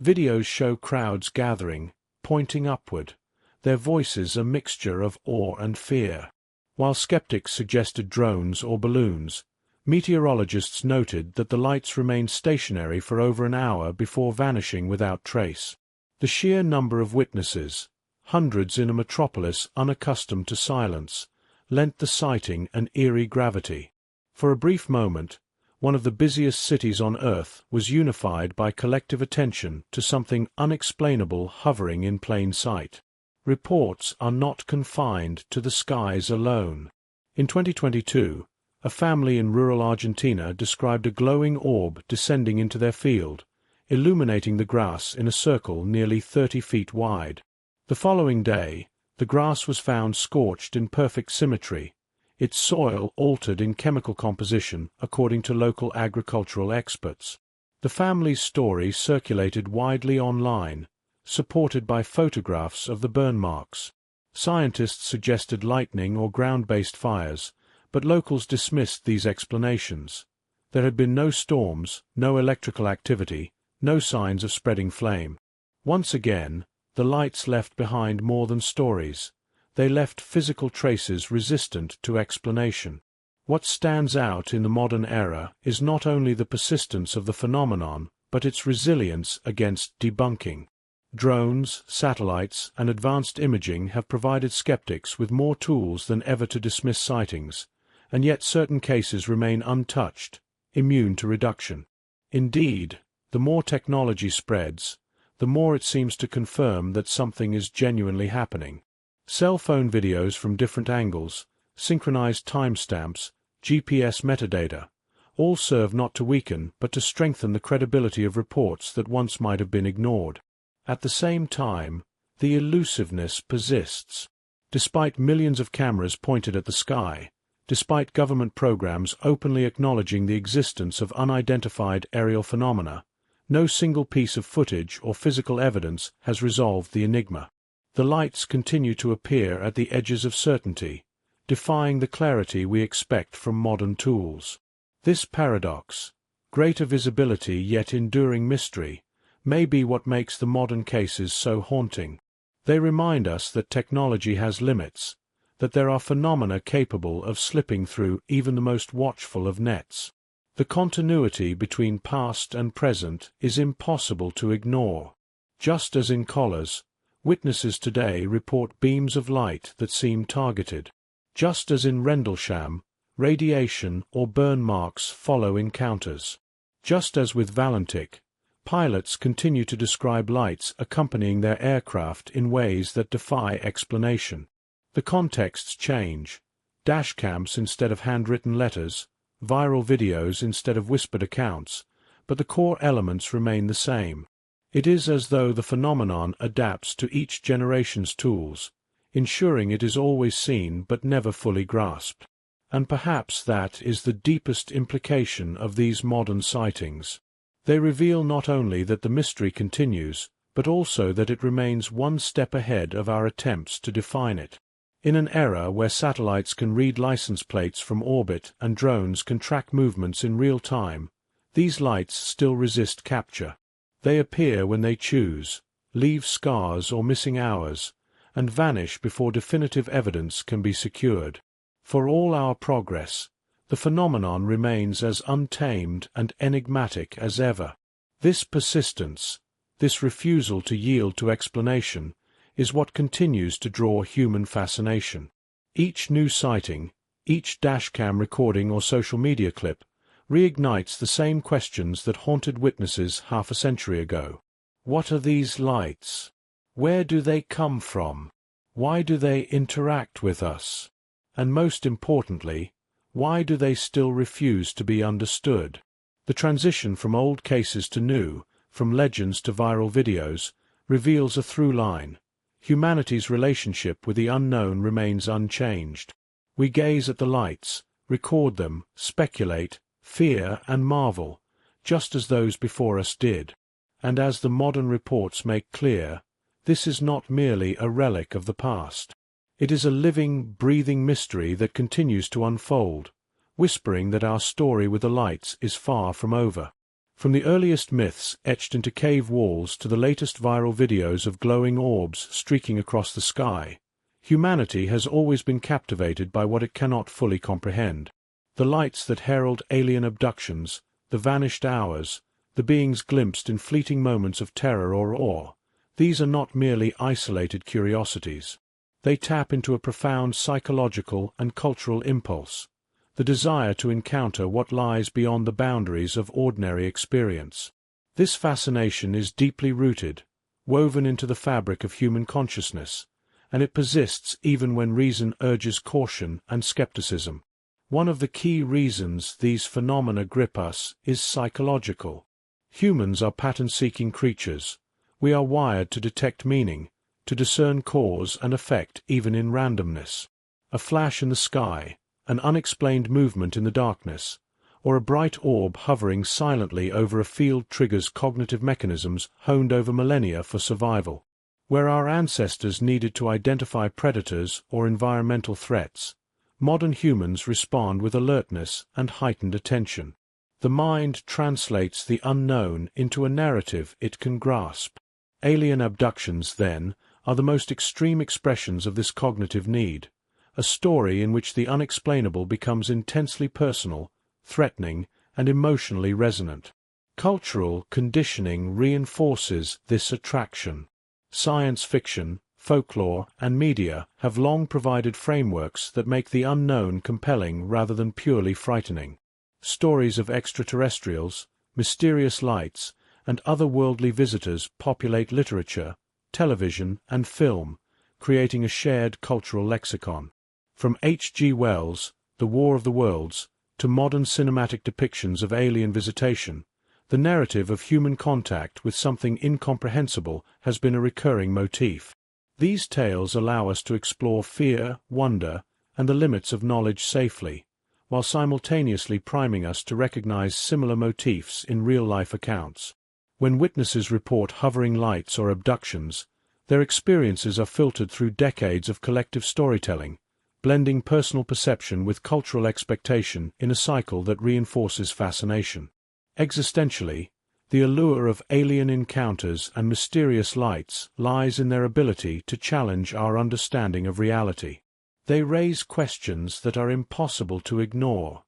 Videos show crowds gathering, pointing upward, their voices a mixture of awe and fear. While skeptics suggested drones or balloons, meteorologists noted that the lights remained stationary for over an hour before vanishing without trace. The sheer number of witnesses, hundreds in a metropolis unaccustomed to silence, lent the sighting an eerie gravity. For a brief moment, one of the busiest cities on Earth was unified by collective attention to something unexplainable hovering in plain sight. Reports are not confined to the skies alone. In 2022, a family in rural Argentina described a glowing orb descending into their field, illuminating the grass in a circle nearly 30 feet wide. The following day, the grass was found scorched in perfect symmetry, its soil altered in chemical composition according to local agricultural experts. The family's story circulated widely online, supported by photographs of the burn marks. Scientists suggested lightning or ground-based fires, but locals dismissed these explanations. There had been no storms, no electrical activity, no signs of spreading flame. Once again, the lights left behind more than stories. They left physical traces resistant to explanation. What stands out in the modern era is not only the persistence of the phenomenon, but its resilience against debunking. Drones, satellites, and advanced imaging have provided skeptics with more tools than ever to dismiss sightings, and yet certain cases remain untouched, immune to reduction. Indeed, the more technology spreads, the more it seems to confirm that something is genuinely happening. Cell phone videos from different angles, synchronized timestamps, GPS metadata, all serve not to weaken but to strengthen the credibility of reports that once might have been ignored. At the same time, the elusiveness persists. Despite millions of cameras pointed at the sky, despite government programs openly acknowledging the existence of unidentified aerial phenomena, no single piece of footage or physical evidence has resolved the enigma. The lights continue to appear at the edges of certainty, defying the clarity we expect from modern tools. This paradox, greater visibility yet enduring mystery, may be what makes the modern cases so haunting. They remind us that technology has limits, that there are phenomena capable of slipping through even the most watchful of nets. The continuity between past and present is impossible to ignore. Just as in collars, witnesses today report beams of light that seem targeted. Just as in Rendlesham, radiation or burn marks follow encounters. Just as with Valentic, pilots continue to describe lights accompanying their aircraft in ways that defy explanation. The contexts change. Dashcams instead of handwritten letters, viral videos instead of whispered accounts, but the core elements remain the same. It is as though the phenomenon adapts to each generation's tools, ensuring it is always seen but never fully grasped. And perhaps that is the deepest implication of these modern sightings. They reveal not only that the mystery continues, but also that it remains one step ahead of our attempts to define it. In an era where satellites can read license plates from orbit and drones can track movements in real time, these lights still resist capture. They appear when they choose, leave scars or missing hours, and vanish before definitive evidence can be secured. For all our progress, the phenomenon remains as untamed and enigmatic as ever. This persistence, this refusal to yield to explanation, is what continues to draw human fascination. Each new sighting, each dashcam recording or social media clip, reignites the same questions that haunted witnesses half a century ago. What are these lights? Where do they come from? Why do they interact with us? And most importantly, why do they still refuse to be understood? The transition from old cases to new, from legends to viral videos, reveals a through line. Humanity's relationship with the unknown remains unchanged. We gaze at the lights, record them, speculate, fear and marvel, just as those before us did. And as the modern reports make clear, this is not merely a relic of the past. It is a living, breathing mystery that continues to unfold, whispering that our story with the lights is far from over. From the earliest myths etched into cave walls to the latest viral videos of glowing orbs streaking across the sky, humanity has always been captivated by what it cannot fully comprehend. The lights that herald alien abductions, the vanished hours, the beings glimpsed in fleeting moments of terror or awe, these are not merely isolated curiosities. They tap into a profound psychological and cultural impulse, the desire to encounter what lies beyond the boundaries of ordinary experience. This fascination is deeply rooted, woven into the fabric of human consciousness, and it persists even when reason urges caution and skepticism. One of the key reasons these phenomena grip us is psychological. Humans are pattern-seeking creatures. We are wired to detect meaning, to discern cause and effect even in randomness. A flash in the sky, an unexplained movement in the darkness, or a bright orb hovering silently over a field triggers cognitive mechanisms honed over millennia for survival. Where our ancestors needed to identify predators or environmental threats, modern humans respond with alertness and heightened attention. The mind translates the unknown into a narrative it can grasp. Alien abductions, then, are the most extreme expressions of this cognitive need, a story in which the unexplainable becomes intensely personal, threatening, and emotionally resonant. Cultural conditioning reinforces this attraction. Science fiction, folklore, and media have long provided frameworks that make the unknown compelling rather than purely frightening. Stories of extraterrestrials, mysterious lights, and otherworldly visitors populate literature, television, and film, creating a shared cultural lexicon. From H.G. Wells' The War of the Worlds to modern cinematic depictions of alien visitation, the narrative of human contact with something incomprehensible has been a recurring motif. These tales allow us to explore fear, wonder, and the limits of knowledge safely, while simultaneously priming us to recognize similar motifs in real-life accounts. When witnesses report hovering lights or abductions, their experiences are filtered through decades of collective storytelling, blending personal perception with cultural expectation in a cycle that reinforces fascination. Existentially, the allure of alien encounters and mysterious lights lies in their ability to challenge our understanding of reality. They raise questions that are impossible to ignore.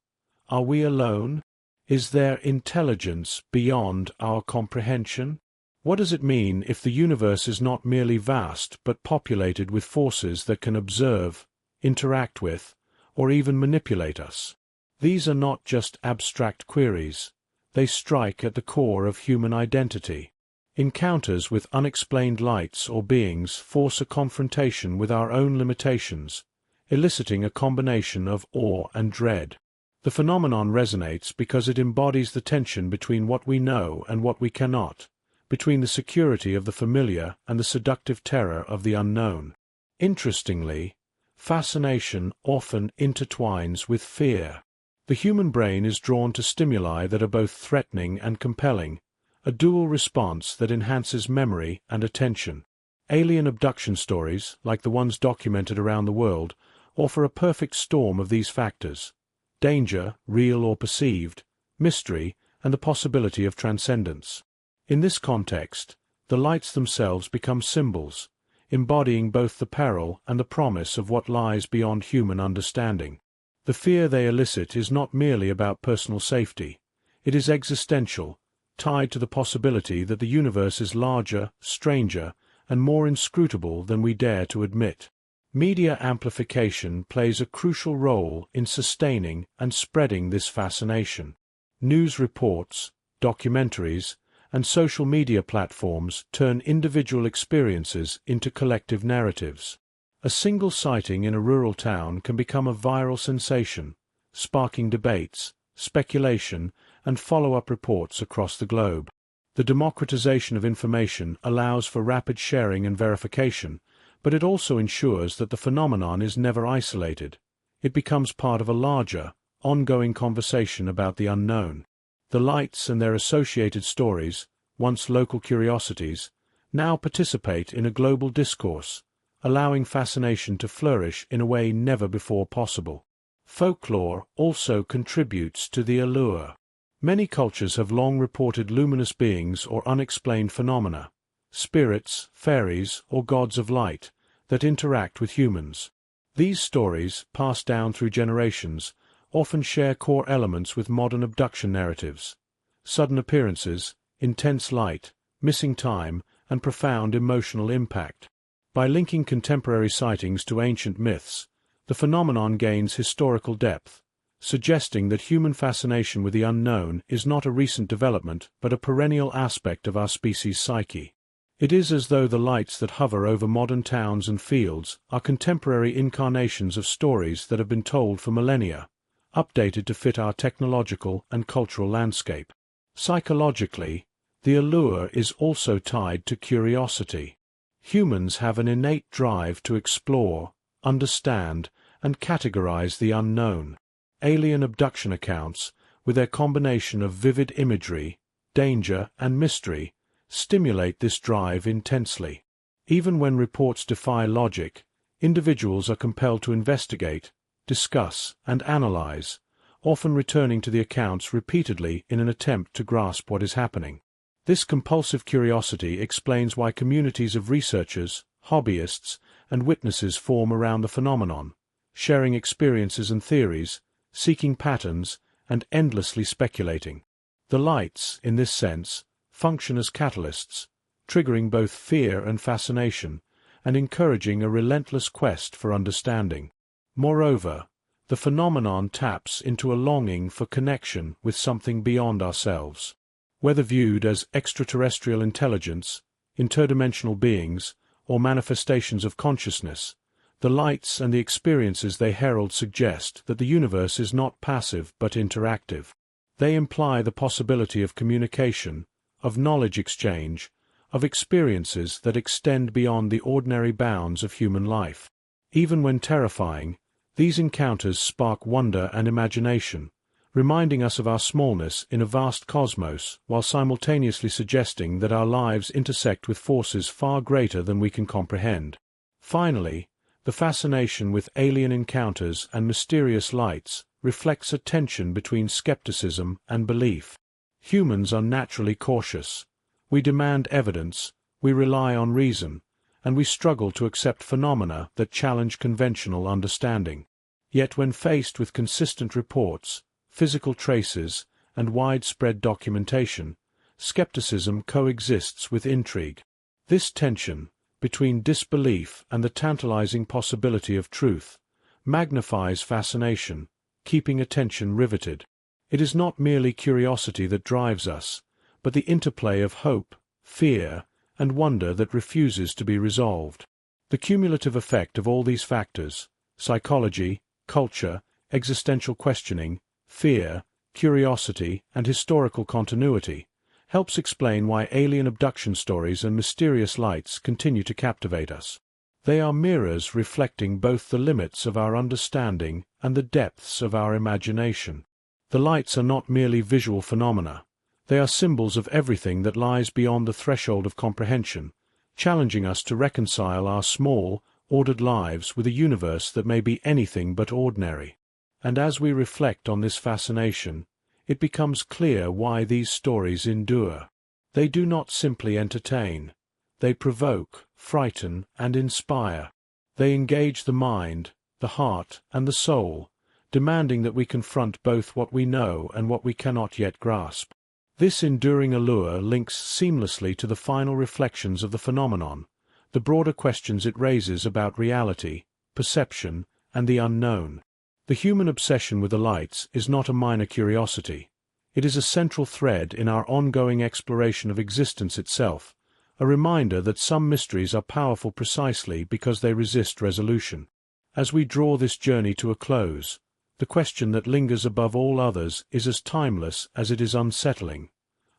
Are we alone? Is there intelligence beyond our comprehension? What does it mean if the universe is not merely vast but populated with forces that can observe, interact with, or even manipulate us? These are not just abstract queries. They strike at the core of human identity. Encounters with unexplained lights or beings force a confrontation with our own limitations, eliciting a combination of awe and dread. The phenomenon resonates because it embodies the tension between what we know and what we cannot, between the security of the familiar and the seductive terror of the unknown. Interestingly, fascination often intertwines with fear. The human brain is drawn to stimuli that are both threatening and compelling, a dual response that enhances memory and attention. Alien abduction stories, like the ones documented around the world, offer a perfect storm of these factors: danger, real or perceived, mystery, and the possibility of transcendence. In this context, the lights themselves become symbols, embodying both the peril and the promise of what lies beyond human understanding. The fear they elicit is not merely about personal safety. It is existential, tied to the possibility that the universe is larger, stranger, and more inscrutable than we dare to admit. Media amplification plays a crucial role in sustaining and spreading this fascination. News reports, documentaries, and social media platforms turn individual experiences into collective narratives. A single sighting in a rural town can become a viral sensation, sparking debates, speculation, and follow-up reports across the globe. The democratization of information allows for rapid sharing and verification, but it also ensures that the phenomenon is never isolated. It becomes part of a larger, ongoing conversation about the unknown. The lights and their associated stories, once local curiosities, now participate in a global discourse, allowing fascination to flourish in a way never before possible. Folklore also contributes to the allure. Many cultures have long reported luminous beings or unexplained phenomena, spirits, fairies, or gods of light, that interact with humans. These stories, passed down through generations, often share core elements with modern abduction narratives: sudden appearances, intense light, missing time, and profound emotional impact. By linking contemporary sightings to ancient myths, the phenomenon gains historical depth, suggesting that human fascination with the unknown is not a recent development but a perennial aspect of our species' psyche. It is as though the lights that hover over modern towns and fields are contemporary incarnations of stories that have been told for millennia, updated to fit our technological and cultural landscape. Psychologically, the allure is also tied to curiosity. Humans have an innate drive to explore, understand, and categorize the unknown. Alien abduction accounts, with their combination of vivid imagery, danger, and mystery, stimulate this drive intensely. Even when reports defy logic, individuals are compelled to investigate, discuss, and analyze, often returning to the accounts repeatedly in an attempt to grasp what is happening. This compulsive curiosity explains why communities of researchers, hobbyists, and witnesses form around the phenomenon, sharing experiences and theories, seeking patterns, and endlessly speculating. The lights, in this sense, function as catalysts, triggering both fear and fascination, and encouraging a relentless quest for understanding. Moreover, the phenomenon taps into a longing for connection with something beyond ourselves. Whether viewed as extraterrestrial intelligence, interdimensional beings, or manifestations of consciousness, the lights and the experiences they herald suggest that the universe is not passive but interactive. They imply the possibility of communication, of knowledge exchange, of experiences that extend beyond the ordinary bounds of human life. Even when terrifying, these encounters spark wonder and imagination, reminding us of our smallness in a vast cosmos while simultaneously suggesting that our lives intersect with forces far greater than we can comprehend. Finally, the fascination with alien encounters and mysterious lights reflects a tension between skepticism and belief. Humans are naturally cautious. We demand evidence, we rely on reason, and we struggle to accept phenomena that challenge conventional understanding. Yet when faced with consistent reports, physical traces, and widespread documentation, skepticism coexists with intrigue. This tension, between disbelief and the tantalizing possibility of truth, magnifies fascination, keeping attention riveted. It is not merely curiosity that drives us, but the interplay of hope, fear, and wonder that refuses to be resolved. The cumulative effect of all these factors, psychology, culture, existential questioning, fear, curiosity, and historical continuity, helps explain why alien abduction stories and mysterious lights continue to captivate us. They are mirrors reflecting both the limits of our understanding and the depths of our imagination. The lights are not merely visual phenomena. They are symbols of everything that lies beyond the threshold of comprehension, challenging us to reconcile our small, ordered lives with a universe that may be anything but ordinary. And as we reflect on this fascination, it becomes clear why these stories endure. They do not simply entertain. They provoke, frighten, and inspire. They engage the mind, the heart, and the soul, demanding that we confront both what we know and what we cannot yet grasp. This enduring allure links seamlessly to the final reflections of the phenomenon, the broader questions it raises about reality, perception, and the unknown. The human obsession with the lights is not a minor curiosity. It is a central thread in our ongoing exploration of existence itself, a reminder that some mysteries are powerful precisely because they resist resolution. As we draw this journey to a close, the question that lingers above all others is as timeless as it is unsettling.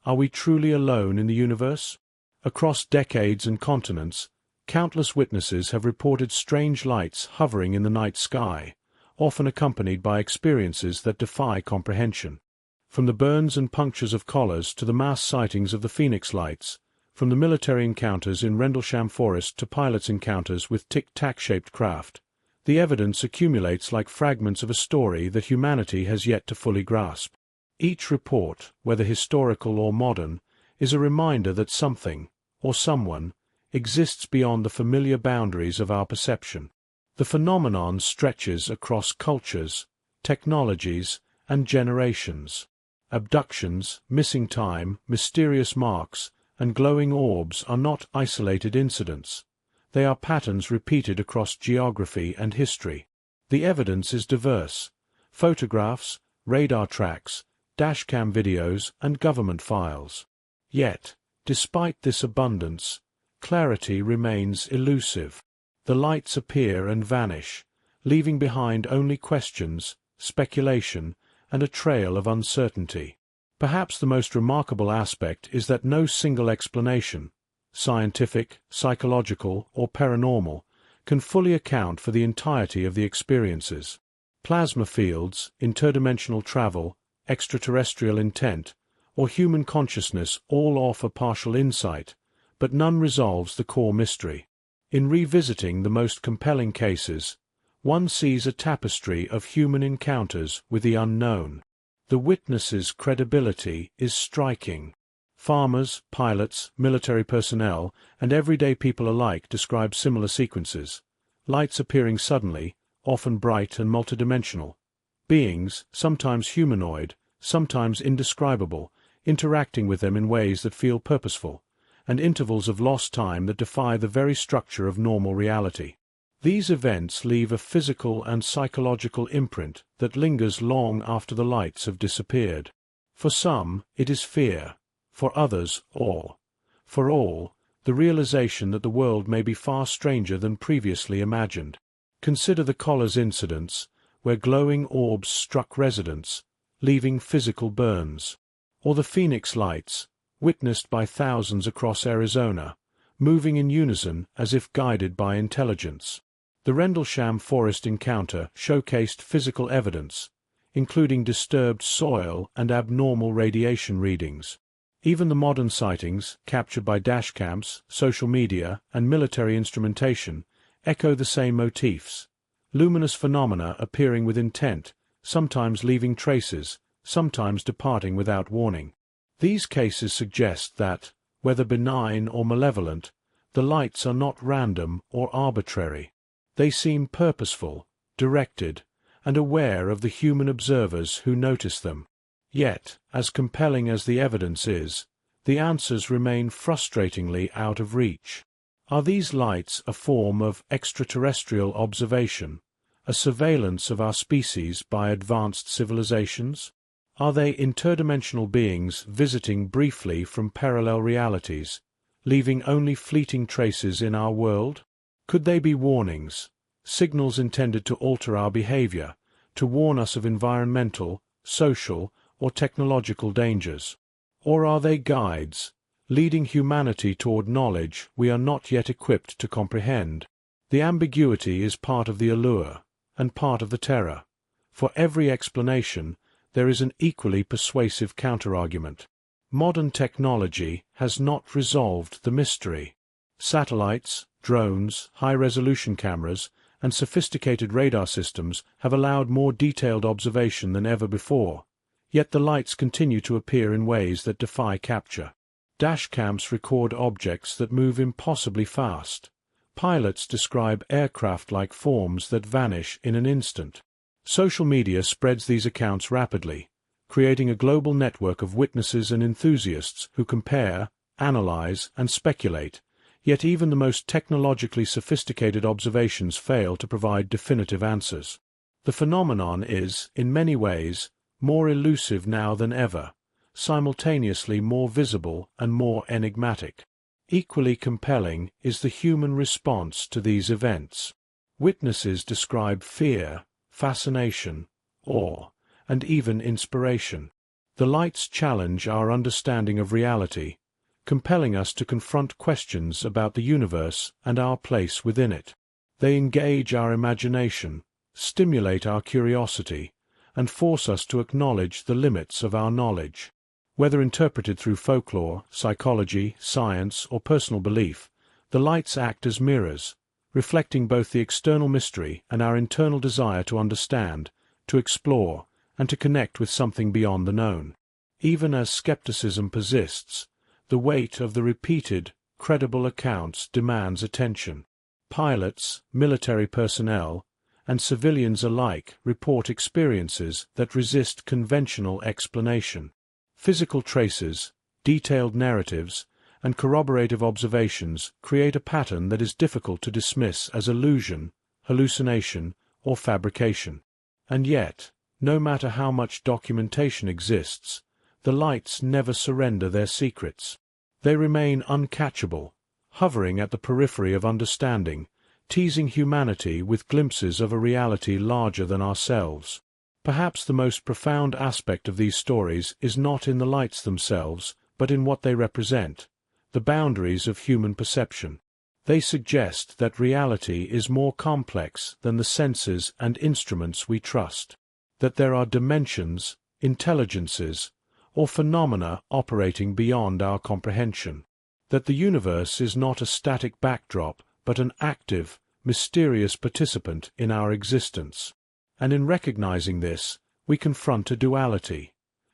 Are we truly alone in the universe? Across decades and continents, countless witnesses have reported strange lights hovering in the night sky, often accompanied by experiences that defy comprehension. From the burns and punctures of collars to the mass sightings of the Phoenix lights, from the military encounters in Rendlesham Forest to pilots' encounters with tic-tac-shaped craft, the evidence accumulates like fragments of a story that humanity has yet to fully grasp. Each report, whether historical or modern, is a reminder that something, or someone, exists beyond the familiar boundaries of our perception. The phenomenon stretches across cultures, technologies, and generations. Abductions, missing time, mysterious marks, and glowing orbs are not isolated incidents. They are patterns repeated across geography and history. The evidence is diverse: photographs, radar tracks, dashcam videos, and government files. Yet, despite this abundance, clarity remains elusive. The lights appear and vanish, leaving behind only questions, speculation, and a trail of uncertainty. Perhaps the most remarkable aspect is that no single explanation, scientific, psychological, or paranormal, can fully account for the entirety of the experiences. Plasma fields, interdimensional travel, extraterrestrial intent, or human consciousness all offer partial insight, but none resolves the core mystery. In revisiting the most compelling cases, one sees a tapestry of human encounters with the unknown. The witnesses' credibility is striking. Farmers, pilots, military personnel, and everyday people alike describe similar sequences: lights appearing suddenly, often bright and multidimensional; beings, sometimes humanoid, sometimes indescribable, interacting with them in ways that feel purposeful; and intervals of lost time that defy the very structure of normal reality. These events leave a physical and psychological imprint that lingers long after the lights have disappeared. For some, it is fear; for others, awe; for all, the realization that the world may be far stranger than previously imagined. Consider the Collars incidents, where glowing orbs struck residents, leaving physical burns; or the Phoenix lights, witnessed by thousands across Arizona, moving in unison as if guided by intelligence. The Rendlesham Forest encounter showcased physical evidence, including disturbed soil and abnormal radiation readings. Even the modern sightings, captured by dashcams, social media, and military instrumentation, echo the same motifs: luminous phenomena appearing with intent, sometimes leaving traces, sometimes departing without warning. These cases suggest that, whether benign or malevolent, the lights are not random or arbitrary. They seem purposeful, directed, and aware of the human observers who notice them. Yet, as compelling as the evidence is, the answers remain frustratingly out of reach. Are these lights a form of extraterrestrial observation, a surveillance of our species by advanced civilizations? Are they interdimensional beings visiting briefly from parallel realities, leaving only fleeting traces in our world? Could they be warnings, signals intended to alter our behavior, to warn us of environmental, social, or technological dangers? Or are they guides, leading humanity toward knowledge we are not yet equipped to comprehend? The ambiguity is part of the allure, and part of the terror. For every explanation, there is an equally persuasive counterargument. Modern technology has not resolved the mystery. Satellites, drones, high-resolution cameras, and sophisticated radar systems have allowed more detailed observation than ever before, yet the lights continue to appear in ways that defy capture. Dashcams record objects that move impossibly fast. Pilots describe aircraft-like forms that vanish in an instant. Social media spreads these accounts rapidly, creating a global network of witnesses and enthusiasts who compare, analyze, and speculate, yet even the most technologically sophisticated observations fail to provide definitive answers. The phenomenon is, in many ways, more elusive now than ever, simultaneously more visible and more enigmatic. Equally compelling is the human response to these events. Witnesses describe fear, fascination, awe, and even inspiration. The lights challenge our understanding of reality, compelling us to confront questions about the universe and our place within it. They engage our imagination, stimulate our curiosity, and force us to acknowledge the limits of our knowledge. Whether interpreted through folklore, psychology, science, or personal belief, the lights act as mirrors, reflecting both the external mystery and our internal desire to understand, to explore, and to connect with something beyond the known. Even as skepticism persists, the weight of the repeated, credible accounts demands attention. Pilots, military personnel, and civilians alike report experiences that resist conventional explanation. Physical traces, detailed narratives, and corroborative observations create a pattern that is difficult to dismiss as illusion, hallucination, or fabrication. And yet, no matter how much documentation exists, the lights never surrender their secrets. They remain uncatchable, hovering at the periphery of understanding, teasing humanity with glimpses of a reality larger than ourselves. Perhaps the most profound aspect of these stories is not in the lights themselves, but in what they represent, the boundaries of human perception. They suggest that reality is more complex than the senses and instruments we trust, that there are dimensions, intelligences, or phenomena operating beyond our comprehension, that the universe is not a static backdrop but an active, mysterious participant in our existence. And in recognizing this, we confront a duality: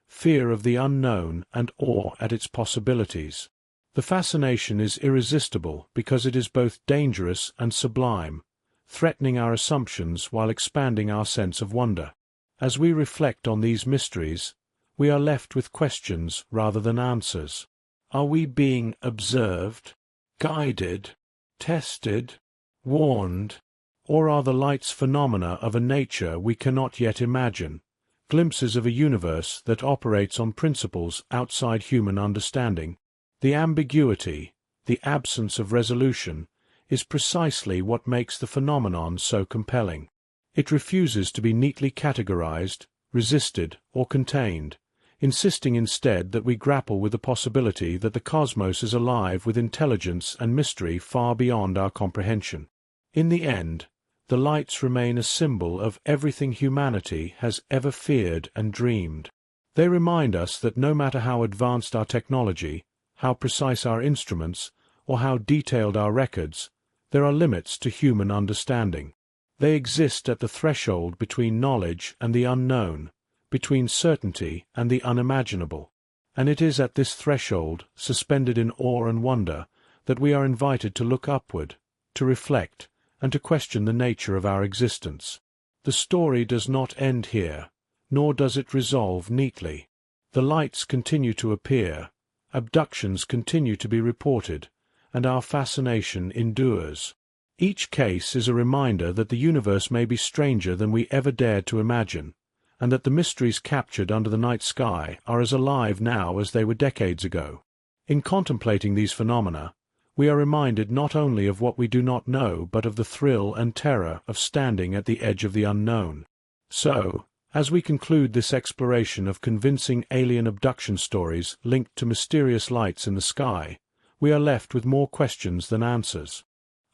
fear of the unknown and awe at its possibilities. The fascination is irresistible because it is both dangerous and sublime, threatening our assumptions while expanding our sense of wonder. As we reflect on these mysteries, we are left with questions rather than answers. Are we being observed, guided, tested, warned, or are the lights phenomena of a nature we cannot yet imagine, glimpses of a universe that operates on principles outside human understanding? The ambiguity, the absence of resolution, is precisely what makes the phenomenon so compelling. It refuses to be neatly categorized, resisted, or contained, insisting instead that we grapple with the possibility that the cosmos is alive with intelligence and mystery far beyond our comprehension. In the end, the lights remain a symbol of everything humanity has ever feared and dreamed. They remind us that no matter how advanced our technology, how precise our instruments, or how detailed our records, there are limits to human understanding. They exist at the threshold between knowledge and the unknown, between certainty and the unimaginable. And it is at this threshold, suspended in awe and wonder, that we are invited to look upward, to reflect, and to question the nature of our existence. The story does not end here, nor does it resolve neatly. The lights continue to appear, abductions continue to be reported, and our fascination endures. Each case is a reminder that the universe may be stranger than we ever dared to imagine, and that the mysteries captured under the night sky are as alive now as they were decades ago. In contemplating these phenomena, we are reminded not only of what we do not know but of the thrill and terror of standing at the edge of the unknown. So, as we conclude this exploration of convincing alien abduction stories linked to mysterious lights in the sky, we are left with more questions than answers.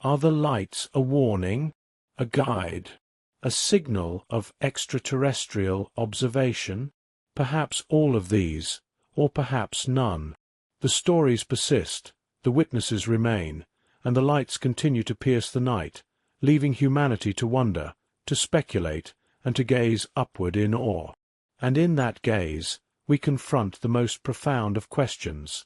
Are the lights a warning, a guide, a signal of extraterrestrial observation? Perhaps all of these, or perhaps none. The stories persist, the witnesses remain, and the lights continue to pierce the night, leaving humanity to wonder, to speculate, and to gaze upward in awe. And in that gaze, we confront the most profound of questions.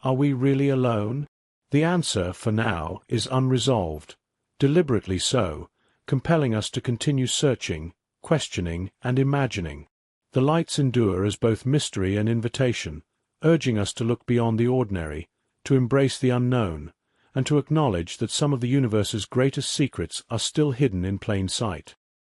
Are we really alone? The answer, for now, is unresolved, deliberately so, compelling us to continue searching, questioning, and imagining. The lights endure as both mystery and invitation, urging us to look beyond the ordinary, to embrace the unknown, and to acknowledge that some of the universe's greatest secrets are still hidden in plain sight.